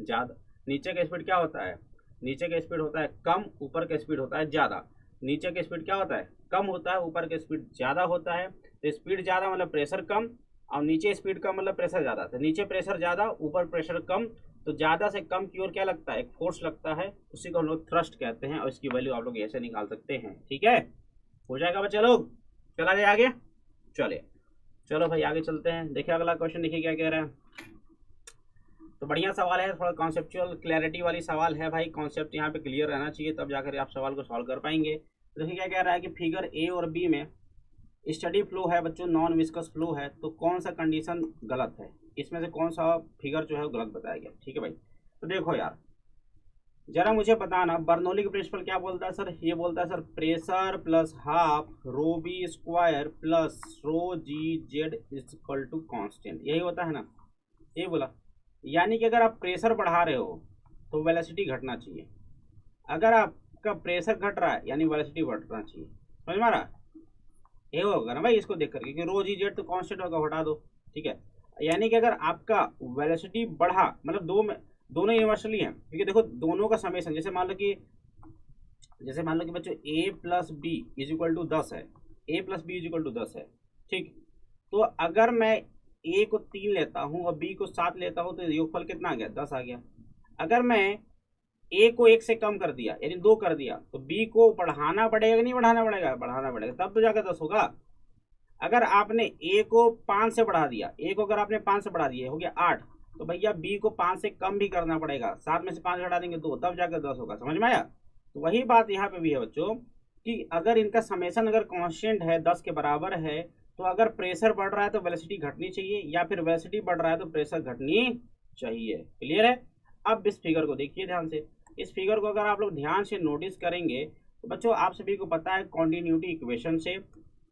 ज्यादा। नीचे का स्पीड क्या होता है, नीचे का स्पीड होता है कम, ऊपर का स्पीड होता है ज्यादा। नीचे का स्पीड क्या होता है, कम होता है, ऊपर का स्पीड ज्यादा होता है। तो स्पीड ज्यादा मतलब प्रेशर कम, और नीचे स्पीड कम मतलब प्रेशर ज्यादा। तो नीचे प्रेशर ज्यादा, ऊपर प्रेशर कम, तो ज्यादा से कम की ओर क्या लगता है, एक फोर्स लगता है, उसी को हम लोग थ्रस्ट कहते हैं, और इसकी वैल्यू आप लोग ऐसे निकाल सकते हैं। ठीक है, हो जाएगा बच्चे लोग, चला जाए आगे, चले चलो भाई आगे चलते हैं। देखिए अगला क्वेश्चन, देखिए क्या कह रहे हैं। तो बढ़िया सवाल है, थोड़ा कॉन्सेप्चुअल क्लैरिटी वाली सवाल है भाई, कॉन्सेप्ट यहाँ पे क्लियर रहना चाहिए तब जाकर आप सवाल को सॉल्व कर पाएंगे। तो देखिए क्या कह रहा है कि फिगर ए और बी में स्टडी फ्लो है बच्चों, नॉन विस्कस फ्लो है, तो कौन सा कंडीशन गलत है, इसमें से कौन सा फिगर जो है वो गलत बताया गया। ठीक है भाई, तो देखो यार जरा मुझे बताना, बर्नौली का प्रिंसिपल क्या बोलता है सर, ये बोलता है sir pressure plus half rho B square plus rho G Z is equal to constant, यही होता है ना, ये बोला। यानी कि अगर आप प्रेशर बढ़ा रहे हो तो वेलोसिटी घटना चाहिए, अगर आपका प्रेशर घट रहा है यानी वेलोसिटी बढ़ना चाहिए। समझ में आ रहा है, ये होगा ना भाई इसको देख करके कि रो जी जेड तो कांस्टेंट होगा, हटा दो। ठीक है, यानी कि अगर आपका वेलोसिटी बढ़ा मतलब दोनों यूनिवर्सली हैं, क्योंकि देखो दोनों का समेशन, जैसे मान लो कि बच्चों a plus B is equal to 10 है, a plus B is equal to 10 है। ठीक, तो अगर मैं a को 3 लेता हूं और b को 7 लेता हूं तो योगफल कितना आ गया, 10 आ गया। अगर मैं a को 1 से कम कर दिया यानी 2 कर दिया तो b को बढ़ाना पड़ेगा कि नहीं बढ़ाना पड़ेगा, बढ़ाना पड़ेगा, तब तो जाकर 10 होगा। अगर आपने a को 5 से बढ़ा दिया, a को अगर आपने 5 से बढ़ा दिया हो गया 8, तो भैया b को 5 से कम भी करना पड़ेगा, 7 में से 5 घटा देंगे 2, तब जाकर 10 होगा। समझ में आया, तो वही बात यहाँ पे भी है बच्चों कि अगर इनका समेशन अगर कांस्टेंट है 10 के बराबर है, तो अगर प्रेशर बढ़ रहा है तो वेलोसिटी घटनी चाहिए, या फिर वेलोसिटी बढ़ रहा है तो प्रेशर घटनी चाहिए। क्लियर है। अब इस फिगर को देखिए ध्यान से, इस फिगर को अगर आप लोग ध्यान से नोटिस करेंगे तो बच्चों आप सभी को पता है कॉन्टिन्यूटी इक्वेशन से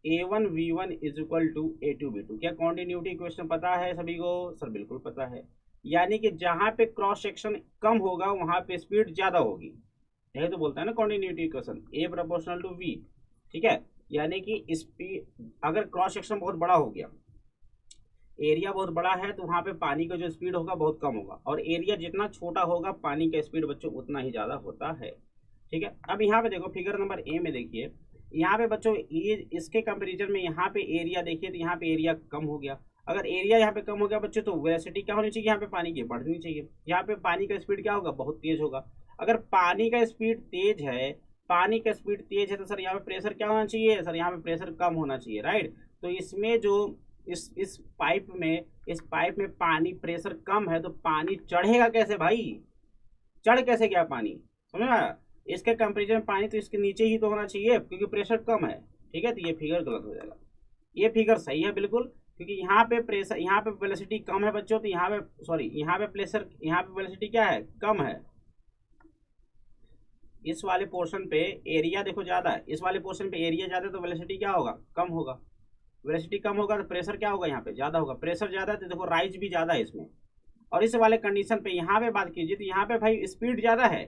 a1v1 is equal to a2v2, क्या कॉन्टिन्यूटी इक्वेशन पता है सभी को, सर बिल्कुल पता है। यानी कि जहां पे क्रॉस सेक्शन कम होगा वहां पे स्पीड ज्यादा होगी, यही तो बोलता है ना continuity equation, a proportional to v। ठीक है, यानी कि स्पीड अगर क्रॉस सेक्शन बहुत बड़ा हो गया, एरिया बहुत बड़ा है, तो वहां पे पानी का जो स्पीड होगा बहुत कम होगा, और एरिया जितना छोटा होगा पानी का स्पीड बच्चों उतना ही ज्यादा होता है। ठीक है, अब यहाँ पे देखो फिगर नंबर ए में देखिए, यहाँ पे बच्चों ये इसके कंपेरिजन में यहाँ पे एरिया देखिए तो यहाँ पे एरिया कम हो गया। अगर एरिया यहाँ पे कम हो गया बच्चों तो वेलोसिटी क्या होनी चाहिए, यहाँ पे पानी की बढ़नी चाहिए। यहाँ पे पानी का स्पीड क्या होगा, बहुत तेज होगा। अगर पानी का स्पीड तेज है, पानी का स्पीड तेज है तो सर यहाँ पे प्रेशर क्या होना चाहिए, सर यहाँ पे प्रेशर कम होना चाहिए, राइट। तो इसमें जो इस पाइप में पानी प्रेशर कम है तो पानी चढ़ेगा कैसे भाई, चढ़ कैसे गया पानी, समझ में आया। इसके कंपेरिजन में पानी तो इसके नीचे ही तो होना चाहिए क्योंकि प्रेशर कम है, ठीक है। तो ये फिगर गलत हो जाएगा, ये फिगर सही है बिल्कुल, क्योंकि यहाँ पे प्रेशर, यहाँ पे वेलोसिटी कम है बच्चों, तो यहाँ पे सॉरी यहाँ पे प्रेशर, यहाँ पे वेलोसिटी क्या है, कम है। इस वाले पोर्शन पे एरिया देखो ज्यादा है, इस वाले पोर्शन पे एरिया ज्यादा है तो वेलोसिटी क्या होगा, कम होगा। वेलोसिटी कम होगा तो प्रेशर क्या होगा, यहाँ पे ज्यादा होगा। प्रेशर ज्यादा है तो देखो राइज भी ज्यादा है इसमें। और इस वाले कंडीशन पे यहाँ पे बात कीजिए तो यहाँ पे भाई स्पीड ज्यादा है,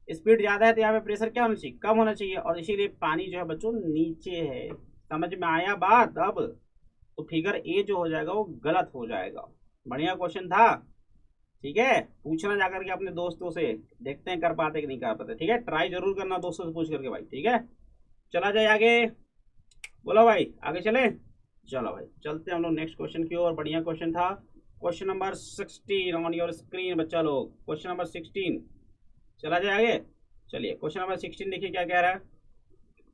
स्पीड ज्यादा है तो यहाँ पे प्रेशर क्या होना चाहिए, कम होना चाहिए। और इसीलिए पानी जो है बच्चों नीचे है। समझ में आया बात। अब तो फिगर ए जो हो जाएगा वो गलत हो जाएगा। बढ़िया क्वेश्चन था, ठीक है। पूछना जाकर के अपने दोस्तों से, देखते हैं कर पाते कि नहीं कर पाते, ठीक है। ट्राई जरूर करना दोस्तों से पूछ करके भाई, ठीक है। चला जाए आगे, बोलो भाई आगे चले। चलो भाई चलते हैं हम लोग नेक्स्ट क्वेश्चन की ओर। बढ़िया क्वेश्चन था, question number 16 on your screen बच्चा लोग, क्वेश्चन नंबर 16। चला जाए आगे, चलिए क्वेश्चन नंबर 16 देखिए क्या कह रहा है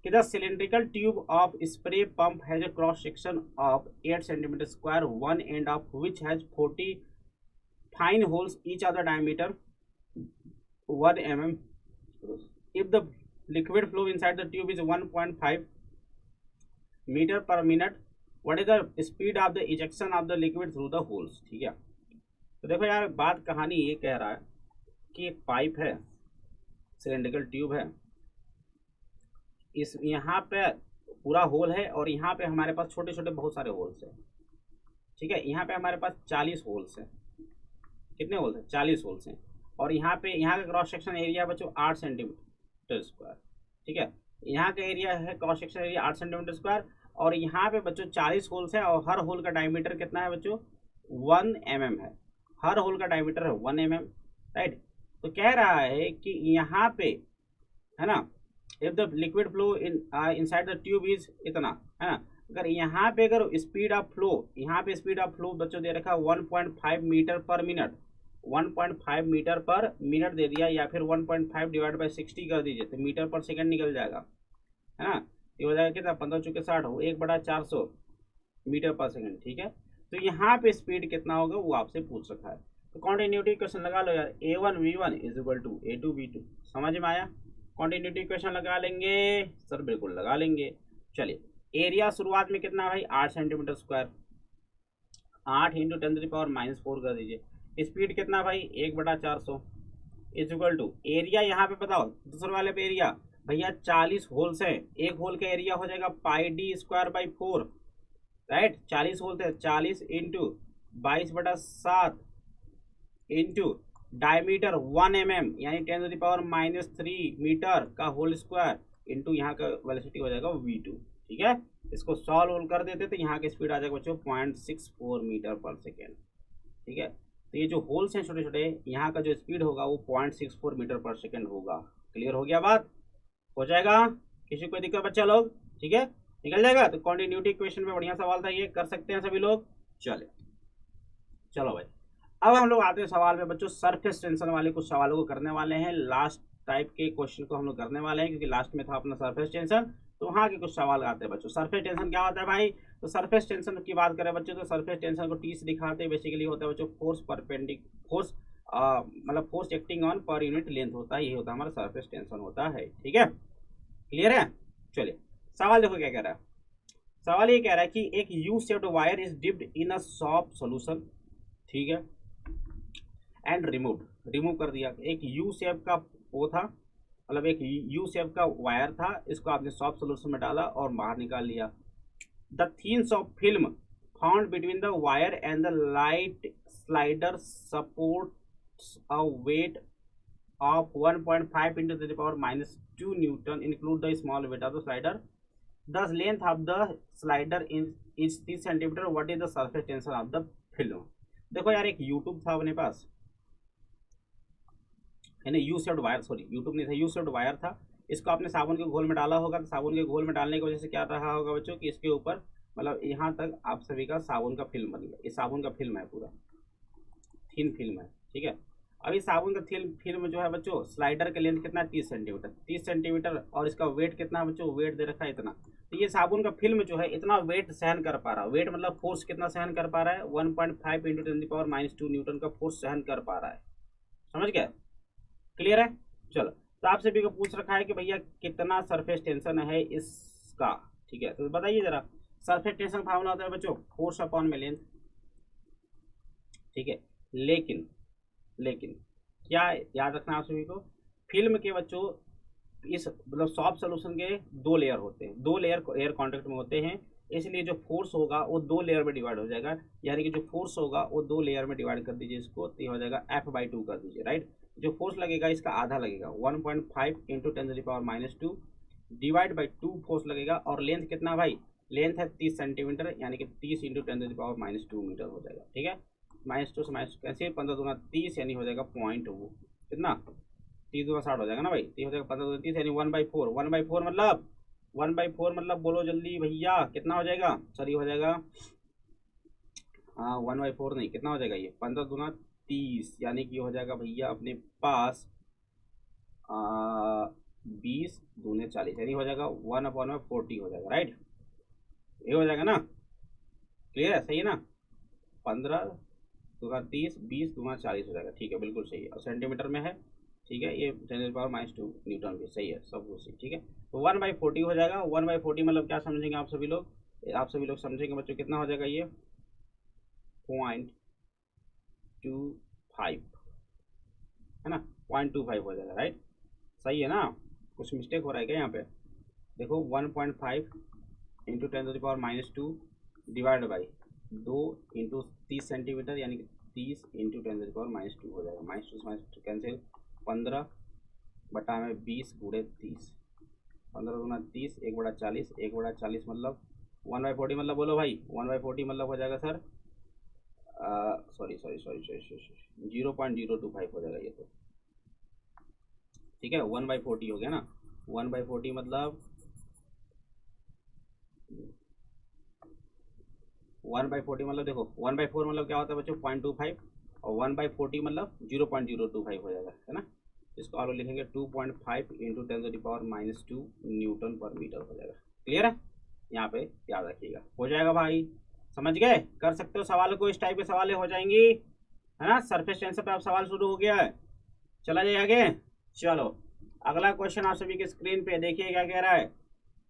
कि the cylindrical tube of spray pump has a cross section of 8 centimetre square, one end of which has 40 fine holes each of the diameter 1 mm. If the liquid flow inside the tube is 1.5 meter per minute, what is the speed of the ejection of the liquid through the holes। ठीक है, तो देखो यार बात कहानी ये कह रहा है कि एक पाइप है, सिलेंड्रिकल ट्यूब है, इस यहाँ पे पूरा होल है और यहाँ पे हमारे पास छोटे छोटे बहुत सारे होल्स हैं, ठीक है। यहाँ पे हमारे पास 40 होल्स हैं। कितने होल्स हैं, 40 होल्स हैं। और यहाँ पे यहाँ का क्रॉस सेक्शन एरिया बच्चों 8 सेंटीमीटर स्क्वायर, ठीक है। यहाँ का एरिया है cross section area 8 centimetre square. और यहाँ पे बच्चों 40 होल्स है और हर होल का डायमीटर कितना है बच्चों, 1 mm है। हर होल का डायमीटर है 1 mm, राइट। तो कह रहा है कि यहाँ पे है ना, if the liquid flow inside the tube is इतना, है ना। अगर यहाँ पे अगर स्पीड ऑफ फ्लो, यहाँ पे स्पीड ऑफ फ्लो बच्चों दे रखा 1.5 metre per minute, 1.5 metre per minute दे दिया, या फिर 1.5 डिवाइड बाई 60 कर दीजिए तो मीटर पर सेकंड निकल जाएगा, है ना। ये हो जाएगा कितना, 15 चुके 60 हो, 1/400 मीटर पर सेकंड, ठीक है। तो यहाँ पे स्पीड कितना होगा वो आपसे पूछ रखा है। तो कॉन्टिन्यूटी क्वेश्चन लगा लो यार, A1V1 is equal to A2V2। समझ में आया। कॉन्टिन्यूटी क्वेश्चन लगा लेंगे सर, बिल्कुल लगा लेंगे। चलिए एरिया शुरुआत में कितना भाई, 8 सेंटीमीटर स्क्वायर, 8 इंटू 10⁻⁴ कर दीजिए। स्पीड कितना भाई, 1/400 इज इक्वल टू एरिया। यहाँ पे बताओ दूसरे वाले पे एरिया भैया 40 होल्स है, एक होल का एरिया हो जाएगा πd²/4, राइट। 40 होल्स है, 40 इंटू 22/7 इंटू डायमीटर 1 mm यानी 10⁻³ मीटर का होल स्क्वायर इंटू यहाँ का वेलोसिटी हो जाएगा v2, ठीक है। इसको सॉल्व कर देते तो यहाँ की स्पीड आ जाएगा बच्चों 0.64 मीटर पर सेकेंड, ठीक है। तो ये जो होल्स हैं छोटे छोटे, यहाँ का जो स्पीड होगा वो 0.64 मीटर पर सेकेंड होगा। क्लियर हो गया बात, हो जाएगा, किसी को दिक्कत बच्चा लोग, ठीक है, निकल जाएगा। तो कॉन्टिन्यूटी क्वेश्चन में बढ़िया सवाल था, ये कर सकते हैं सभी लोग। चले चलो भाई, अब हम लोग आते हैं सवाल में बच्चों, सरफेस टेंशन वाले कुछ सवालों को करने वाले हैं। लास्ट टाइप के क्वेश्चन को हम लोग करने वाले हैं क्योंकि लास्ट में था अपना सरफेस टेंशन, तो वहाँ के कुछ सवाल आते हैं बच्चों। सरफेस टेंशन क्या होता है भाई, तो सरफेस टेंशन की बात करें बच्चों तो सरफेस टेंशन को टी से दिखाते हैं। बेसिकली होता है बच्चों फोर्स फोर्स, मतलब force acting on per unit length होता है, यही होता है हमारा सरफेस टेंशन होता है, ठीक है। क्लियर है। चलिए सवाल देखो क्या कह रहा है। सवाल ये कह रहा है कि एक U shaped wire is dipped in a soft solution, ठीक है, एंड रिमूव कर दिया। एक यू शेप का वो था, मतलब एक यू शेप का वायर था, इसको आपने सॉफ्ट सोल्यूशन में डाला और बाहर निकाल लिया। The thins of film found between the wire and the light slider supports a weight of 1.5 into the power -2 Newton, include the small weight of the slider. Thus length of the slider is 3 centimeter. What is the surface tension of the film? देखो यार एक YouTube था अपने पास, यानी U shaped wire, sorry YouTube नहीं था, U shaped wire था। इसको आपने साबुन के घोल में डाला होगा, तो साबुन के घोल में डालने की वजह से क्या रहा होगा बच्चों कि इसके ऊपर मतलब यहाँ तक आप सभी का साबुन का फिल्म बन गया। ये साबुन का फिल्म है, पूरा थिन फिल्म है, ठीक है। अभी साबुन का थिन फिल्म जो है बच्चों, स्लाइडर का लेंथ कितना है 30 सेंटीमीटर, 30 सेंटीमीटर, और इसका वेट कितना है बच्चों, वेट दे रखा है इतना। तो ये साबुन का फिल्म जो है इतना वेट सहन कर पा रहा है, वेट मतलब फोर्स कितना सहन कर पा रहा है, 1.5 इंटू 10⁻⁻² न्यूटन का फोर्स सहन कर पा रहा है। समझ गए, क्लियर है। चलो, तो आप सभी को पूछ रखा है कि भैया कितना सरफेस टेंशन है इसका, ठीक है। तो बताइए जरा, सरफेस टेंशन फार्मूला होता है बच्चों फोर्स अपॉन में लेंथ, ठीक है। लेकिन लेकिन क्या याद रखना आप सभी को, फिल्म के बच्चों इस मतलब सॉफ्ट सोल्यूशन के दो लेयर होते हैं, दो लेयर एयर कॉन्टेक्ट में होते हैं, इसलिए जो फोर्स होगा वो दो लेयर में डिवाइड हो जाएगा, यानी कि जो फोर्स होगा वो दो लेयर में डिवाइड कर दीजिए इसको, तो ये हो जाएगा F/2 कर दीजिए, राइट। जो फोर्स लगेगा इसका आधा लगेगा, 1.5 इंटू 10⁻⁻² डिवाइड बाई 2 फोर्स लगेगा, और लेंथ कितना भाई, लेंथ है 30 सेंटीमीटर, यानी कि 30 इंटू 10⁻⁻² मीटर हो जाएगा, ठीक है। -2 से माइनस कैसे, 15 दूना 30, यानी हो जाएगा पॉइंट, वो कितना 30 दूना 60 हो जाएगा ना भाई, तो हो जाएगा 15 दूना 30, यानी 1/4, 1/4 मतलब 1/4 मतलब बोलो जल्दी भैया कितना हो जाएगा, सॉरी हो जाएगा, हाँ 1/4 नहीं, कितना हो जाएगा ये, 15 दूना 30, यानी कि हो जाएगा भैया अपने पास 20 दूने 40, यानी हो जाएगा 1/40 हो जाएगा, राइट। ये हो जाएगा ना, क्लियर है, सही है ना, 15 दूना 30, 20 दूना 40 हो जाएगा, ठीक है, बिल्कुल सही है, और सेंटीमीटर में है, ठीक है। ये 10⁻⁻² न्यूटन भी सही है, सब कुछ सही, ठीक है। तो 1/40 हो जाएगा, 1/40 मतलब क्या समझेंगे आप सभी लोग, समझेंगे बच्चों, कितना हो जाएगा ये 0.25 है ना, 0.25 हो जाएगा, राइट, सही है ना। कुछ मिस्टेक हो रहा है क्या यहाँ पे, देखो 1.5 into 10⁻⁻² divide by 2 into 30 centimetre, यानी कि 30 इंटू 10⁻⁻² हो जाएगा, -2 से -2 कैंसिल, 15 बटा में 20 गुणे 30, 15 दूना 30, 1/40, 1/40 मतलब 1/40 मतलब बोलो भाई, 1/40 मतलब हो जाएगा सर, सॉरी 0.025 हो जाएगा ये तो, ठीक है। 1/40 हो गया ना, 1/40 मतलब 1/40 मतलब देखो 1/4 मतलब क्या होता है बच्चों 0.25, और 1/40 मतलब 0.025 हो जाएगा, है ना। इसको आप लोग लिखेंगे 2.5 इंटू 10⁻⁻² न्यूटन पर मीटर हो जाएगा, क्लियर है, यहाँ पे याद रखिएगा, हो जाएगा भाई, समझ गए, कर सकते हो सवालों को, इस टाइप के सवाल हो जाएंगी, है ना। सरफेस टेंशन पे आप सवाल शुरू हो गया है, चला जाए आगे। चलो अगला क्वेश्चन आप सभी के स्क्रीन पे देखिए क्या कह रहा है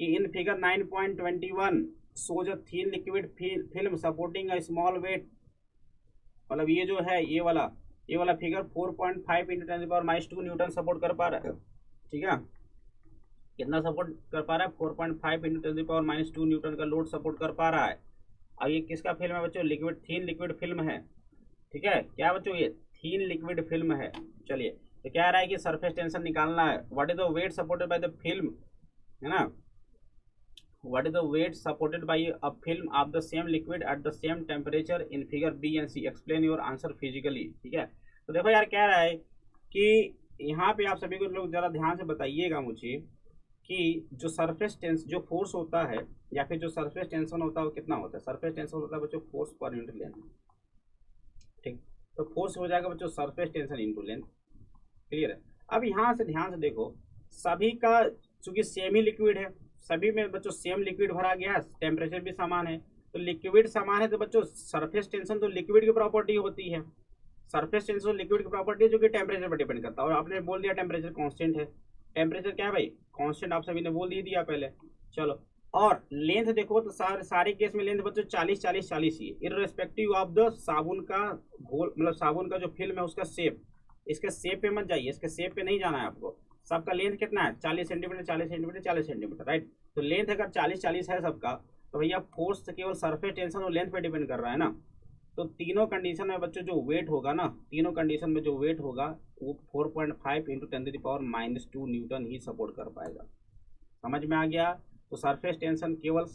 कि in figure 9.21 shows a thin liquid film supporting a small weight, मतलब ये जो है ये वाला फिगर 4.5 इंटू 10⁻⁻² न्यूटन सपोर्ट कर पा रहा है, ठीक है। कितना सपोर्ट कर पा रहा है, 4.5 इंटू 10⁻⁻² न्यूटन का लोड सपोर्ट कर पा रहा है। अब ये किसका फिल्म है बच्चों, लिक्विड, थीन लिक्विड फिल्म है, ठीक है। क्या बच्चों, ये थीन लिक्विड फिल्म है। चलिए, तो क्या रहा है कि सरफेस टेंशन निकालना है, what is the weight supported by the film, है ना, what is the weight supported by a film of the same liquid at the same temperature in figure B and C, explain your answer physically, ठीक है। तो देखो यार कह रहा है कि यहाँ पे आप सभी को लोग जरा ध्यान से बताइएगा मुझे कि जो सरफेस टेंस जो फोर्स होता है या फिर जो सरफेस टेंशन होता है वो कितना होता है, सरफेस टेंशन होता है बच्चों फोर्स पर यूनिट लेंथ, ठीक। तो फोर्स हो जाएगा बच्चों surface tension into length, clear है। अब यहाँ से ध्यान से देखो, सभी का चूंकि सेम ही लिक्विड है, सभी में बच्चों सेम लिक्विड भरा गया है, टेम्परेचर भी समान है, तो लिक्विड समान है, तो बच्चों सरफेस टेंशन तो लिक्विड की प्रॉपर्टी होती है, सरफेस टेंशन लिक्विड की प्रॉपर्टी है जो कि टेम्परेचर पर डिपेंड करता है, और आपने बोल दिया टेम्परेचर कांस्टेंट है, टेम्परेचर क्या है भाई, कांस्टेंट आप सभी ने बोल दिया पहले। चलो, और लेंथ देखो तो सारे केस में लेंथ बच्चों 40-40-40 ही, इररेस्पेक्टिव ऑफ द साबुन का घोल, मतलब साबुन का जो फिल्म है उसका शेप, इसके शेप पे मत जाइए, इसके शेप पे नहीं जाना है आपको। सबका लेंथ कितना है 40 सेंटीमीटर 40 सेंटीमीटर 40 सेंटीमीटर, राइट। तो लेंथ अगर 40-40 है सबका, तो भैया फोर्स केवल सरफेस टेंशन और लेंथ पे डिपेंड कर रहा है ना। तो तीनों कंडीशन में बच्चों जो वेट होगा ना, तीनों कंडीशन में जो वेट होगा वो 4.5 इंटू 10⁻⁻² न्यूटन ही सपोर्ट कर पाएगा। समझ में आ गया। तो सरफेस टेंशन केवल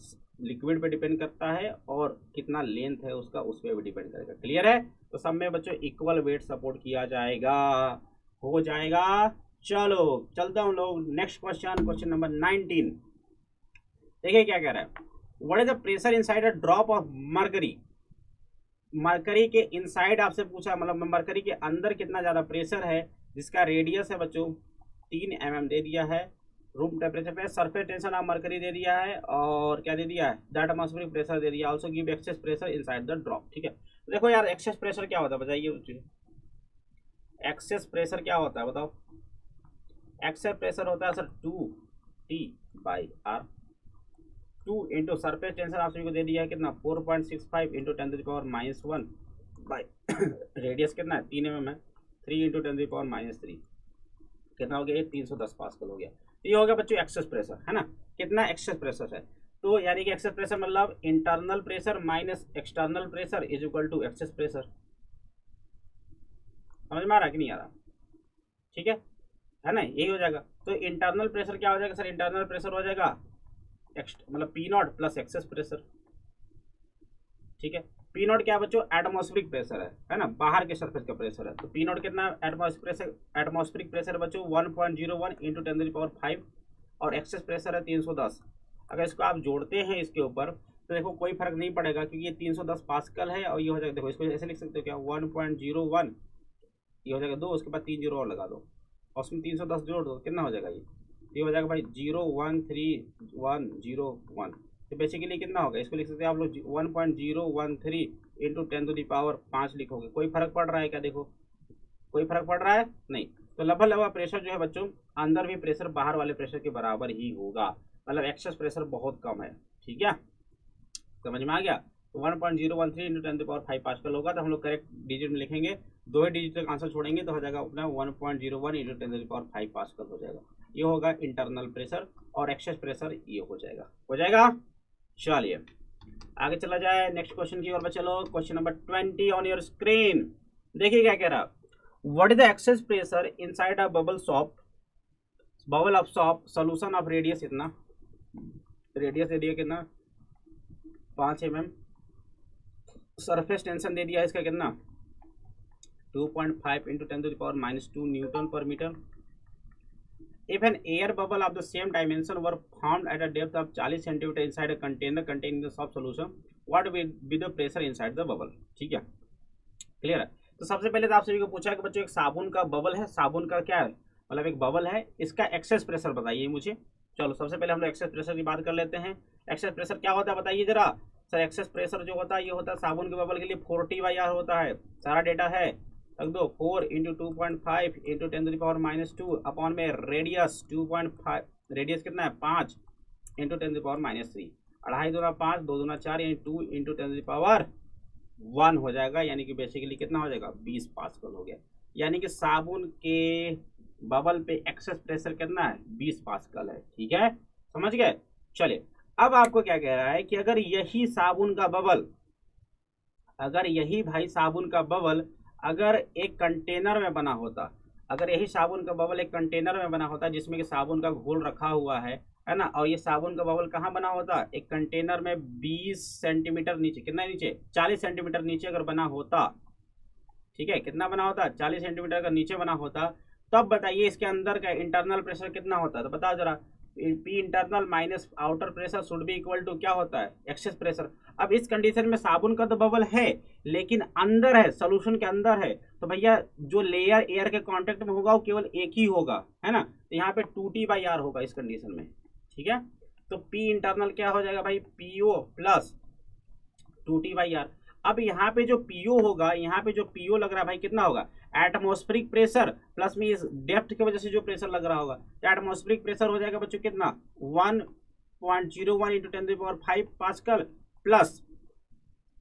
लिक्विड पे डिपेंड करता है और कितना लेंथ है उसका उस पर भी डिपेंड करेगा, क्लियर है। तो सब में बच्चों इक्वल वेट सपोर्ट किया जाएगा, हो जाएगा। चलो चलता हूँ लोग नेक्स्ट क्वेश्चन, क्वेश्चन नंबर 19। देखिए क्या कह रहा है, what is the pressure inside a drop of mercury. Mercury के इनसाइड आपसे पूछा, मतलब मरकरी के अंदर कितना ज्यादा प्रेशर है, जिसका रेडियस है बच्चों 3 mm दे दिया है। रूम टेम्परेचर पे सरफेस टेंशन ऑफ मरकरी दे दिया है, और क्या दे दिया है, दैट एटमॉस्फेरिक प्रेशर दे दिया, also give excess pressure inside the drop. ठीक है, तो देखो यार एक्सेस प्रेशर क्या होता है बताइए, एक्सेस प्रेशर क्या होता है बताओ। एक्सेस प्रेशर होता है sir 2T/R, 2 into surface tension आप सभी को दे दिया है कितना 4.65 इंटू 10⁻⁻1 बाई रेडियस कितना है 3 mm है, 3 इंटू 10⁻³ कितना हो गया, ये 310 पास्कल हो गया। तो ये हो गया बच्चों एक्सेस प्रेशर, है ना। कितना एक्सेस प्रेशर है, तो यानी कि एक्सेस प्रेशर मतलब internal pressure minus external pressure is equal to excess pressure. समझ में आ रहा कि नहीं आ रहा, ठीक है ना, यही हो जाएगा। तो इंटरनल प्रेशर क्या हो जाएगा सर, इंटरनल प्रेशर हो जाएगा मतलब P0 प्लस एक्सेस प्रेशर। ठीक है, P0 क्या बच्चों, एटमॉस्फेरिक प्रेशर है ना, बाहर के सरफेस का प्रेशर है। तो P0 कितना एटमॉस्फेरिक प्रेशर बच्चों 1.01 इंटू 10⁵ और एक्सेस प्रेशर है 310। अगर इसको आप जोड़ते हैं इसके ऊपर तो देखो कोई फर्क नहीं पड़ेगा, क्योंकि ये 310 पास्कल है और ये हो जाएगा, देखो इसको ऐसे लिख सकते हो क्या 1.01, ये हो जाएगा 2, उसके बाद 3 जीरो और लगा दो और उसमें 310 जोड़ दो, कितना हो जाएगा ये हो जाएगा भाई 0.13101। तो बेसिकली कितना होगा, इसको लिख सकते हैं आप लोग 1.013 इंटू 10⁵ लिखोगे। कोई फर्क पड़ रहा है क्या, देखो कोई फर्क पड़ रहा है नहीं। तो लगभग प्रेशर जो है बच्चों अंदर भी प्रेशर बाहर वाले प्रेशर के बराबर ही होगा, मतलब एक्सेस प्रेशर बहुत कम है। ठीक है, समझ में आ गया। तो 1.013 इंटू 10⁵ पास्कल होगा, तो हम लोग करेक्ट डिजिट में लिखेंगे, 2 ही डिजिट का आंसर छोड़ेंगे तो हो जाएगा अपना 1.01 इंटू 10⁵ पास्कल हो जाएगा। ये होगा इंटरनल प्रेशर, और एक्सेस प्रेशर ये हो जाएगा। चलिए आगे चला जाए नेक्स्ट क्वेश्चन की ओर। चलो question number 20 on your screen. देखिए क्या कह रहा, what is the excess pressure inside a bubble of shop solution of radius इतना, रेडियस एरिया कितना 5 mm, सरफेस टेंशन दे दिया इसका कितना 2.5 इंटू 10⁻² न्यूटन पर metre. If an air bubble of the same dimension were formed at a depth of 40 cm inside a container containing the soft solution, what will be the pressure inside the bubble। ठीक है, clear है। तो सबसे पहले तो आप सभी को पूछा कि बच्चों एक साबुन का बबल है, साबुन का क्या है मतलब एक बबल है, इसका एक्सेस प्रेशर बताइए मुझे। चलो सबसे पहले हम लोग एक्सेस प्रेशर की बात कर लेते हैं। एक्सेस प्रेशर क्या होता है बताइए जरा सर। एक्सेस प्रेशर जो होता है ये होता है साबुन के बबल के लिए 40/R होता है, सारा डेटा है रख दो। 4 इंटू 2.5 इंटू 10⁻² अपॉन में रेडियस 2.5, रेडियस कितना है 5 इंटू 10⁻³ 2.5 दूना 5 2 दूना 4 यानी 2 इंटू 10⁻1 हो जाएगा, यानी कि बेसिकली कितना हो जाएगा 20 पास्कल हो गया। यानी कि साबुन के बबल पे एक्सेस प्रेशर कितना है 20 पास्कल है। ठीक है, समझ गए। चलिए अब आपको क्या कह रहा है कि अगर यही साबुन का बबल, अगर यही भाई साबुन का बबल अगर एक कंटेनर में बना होता, अगर यही साबुन का बबल एक कंटेनर में बना होता जिसमें कि साबुन का घोल रखा हुआ है ना, और ये साबुन का बबल कहाँ बना होता, एक कंटेनर में 20 सेंटीमीटर नीचे, कितना नीचे 40 सेंटीमीटर नीचे अगर बना होता, ठीक है कितना बना होता 40 सेंटीमीटर अगर नीचे बना होता, तब बताइए इसके अंदर का इंटरनल प्रेशर कितना होता, तो बताओ जरा। P internal minus outer pressure should be equal to क्या होता है एक्सेस प्रेशर। अब इस कंडीशन में साबुन का तो बबल है लेकिन अंदर है, सोल्यूशन के अंदर है, तो भैया जो लेयर एयर के कांटेक्ट में होगा वो केवल एक ही होगा, है ना। तो यहाँ पे 2T/R होगा इस कंडीशन में। ठीक है, तो पी इंटरनल क्या हो जाएगा भाई PO प्लस 2T/R। अब यहाँ पे जो PO होगा, यहाँ पे जो PO लग रहा है भाई कितना होगा एटमॉस्फेरिक प्रेशर प्लस में इस डेप्थ की वजह से जो प्रेशर लग रहा होगा, तो एटमॉस्फेरिक प्रेशर हो जाएगा बच्चों कितना 1.01 इंटू 10⁵ पास्कल प्लस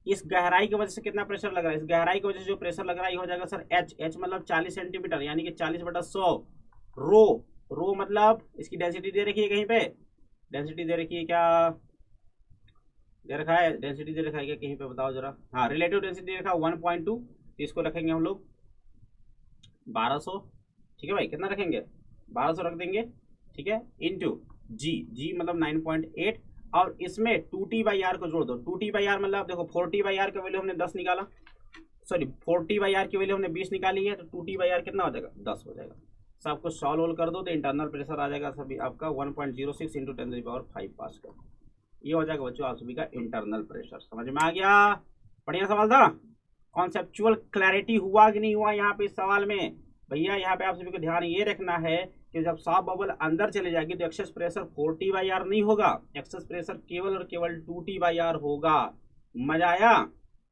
इस गहराई की वजह से कितना प्रेशर लग रहा है, इस गहराई की वजह से जो प्रेशर लग रहा है ये हो जाएगा सर H मतलब 40 सेंटीमीटर यानी कि 40/100 रो मतलब इसकी डेंसिटी दे रखी है कहीं पे, डेंसिटी दे रखी है क्या, दे रखा है डेंसिटी दे रखा है क्या कहीं पे बताओ जरा। हाँ रिलेटिव डेंसिटी दे रखा है 1.2, तो इसको रखेंगे हम लोग 1200। ठीक है भाई कितना रखेंगे 1200 रख देंगे। ठीक है इंटू जी मतलब 9.8 और इसमें 2T/R को जोड़ दो। 2T/R मतलब देखो 4T/R का वैल्यू हमने 10 निकाला, सॉरी 4T/R की वैल्यू हमने 20 निकाली है, तो 2T/R कितना हो जाएगा 10 हो जाएगा। सब कुछ सॉल्व कर दो तो इंटरनल प्रेशर आ जाएगा सभी आपका 1.06 इंटू 10⁵ पास्कल। ये हो जाएगा बच्चों आप सभी का इंटरनल प्रेशर। समझ में आ गया? बढ़िया सवाल था। कॉन्सेप्चुअल क्लैरिटी हुआ कि नहीं हुआ यहाँ पे इस सवाल में? भैया यहाँ पे आप सभी को ध्यान ये रखना है कि जब सॉफ्ट बबल अंदर चले जाएगी तो एक्सेस प्रेशर 4T/R नहीं होगा, एक्सेस प्रेशर केवल और केवल 2T/R होगा। मजा आया?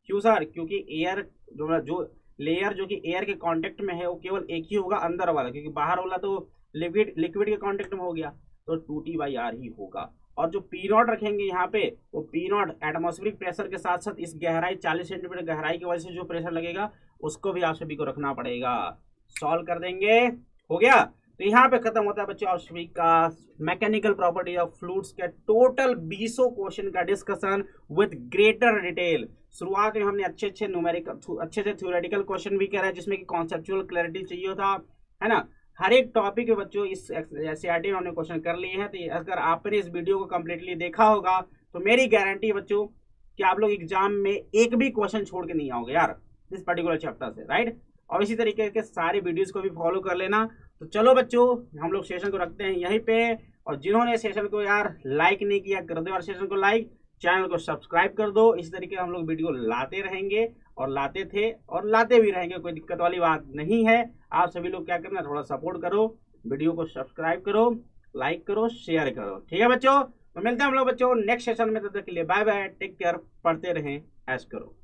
क्यों सर? क्योंकि एयर जो लेयर जो कि एयर के कांटेक्ट में है वो केवल एक ही होगा, अंदर वाला, क्योंकि बाहर वाला तो लिक्विड के कांटेक्ट में हो गया, तो 2T/R ही होगा। और जो पी नॉट रखेंगे यहाँ पे, वो पी नॉट एटमॉस्फेरिक प्रेशर के साथ साथ इस गहराई 40 सेंटीमीटर गहराई की वजह से जो प्रेशर लगेगा उसको भी आप सभी को रखना पड़ेगा। सॉल्व कर देंगे, हो गया। तो यहाँ पे खत्म होता है बच्चों आप सभी का मैकेनिकल प्रॉपर्टी ऑफ फ्लूइड्स के टोटल 20 क्वेश्चन का डिस्कशन विद ग्रेटर डिटेल। शुरुआत में हमने अच्छे न्यूमेरिकल अच्छे से थ्योरेटिकल क्वेश्चन भी करे जिसमें कि कॉन्सेप्चुअल क्लैरिटी चाहिए था, है ना। हर एक टॉपिक में बच्चों इस एससीईआरटी में हमने क्वेश्चन कर लिए हैं। तो अगर आपने इस वीडियो को कम्प्लीटली देखा होगा तो मेरी गारंटी बच्चों कि आप लोग एग्जाम में एक भी क्वेश्चन छोड़ के नहीं आओगे यार इस पर्टिकुलर चैप्टर से, राइट। और इसी तरीके के सारे वीडियोस को भी फॉलो कर लेना। तो चलो बच्चों हम लोग सेशन को रखते हैं यहीं पे, और जिन्होंने सेशन को यार लाइक नहीं किया कर दो यार सेशन को लाइक, चैनल को सब्सक्राइब कर दो। इस तरीके हम लोग वीडियो लाते रहेंगे और लाते थे और लाते भी रहेंगे, कोई दिक्कत वाली बात नहीं है। आप सभी लोग क्या करना, थोड़ा सपोर्ट करो, वीडियो को सब्सक्राइब करो, लाइक करो, शेयर करो, ठीक है बच्चों। तो मिलते हैं हम लोग बच्चों नेक्स्ट सेशन में, तब तक के लिए बाय बाय, टेक केयर, पढ़ते रहें, ऐश करो।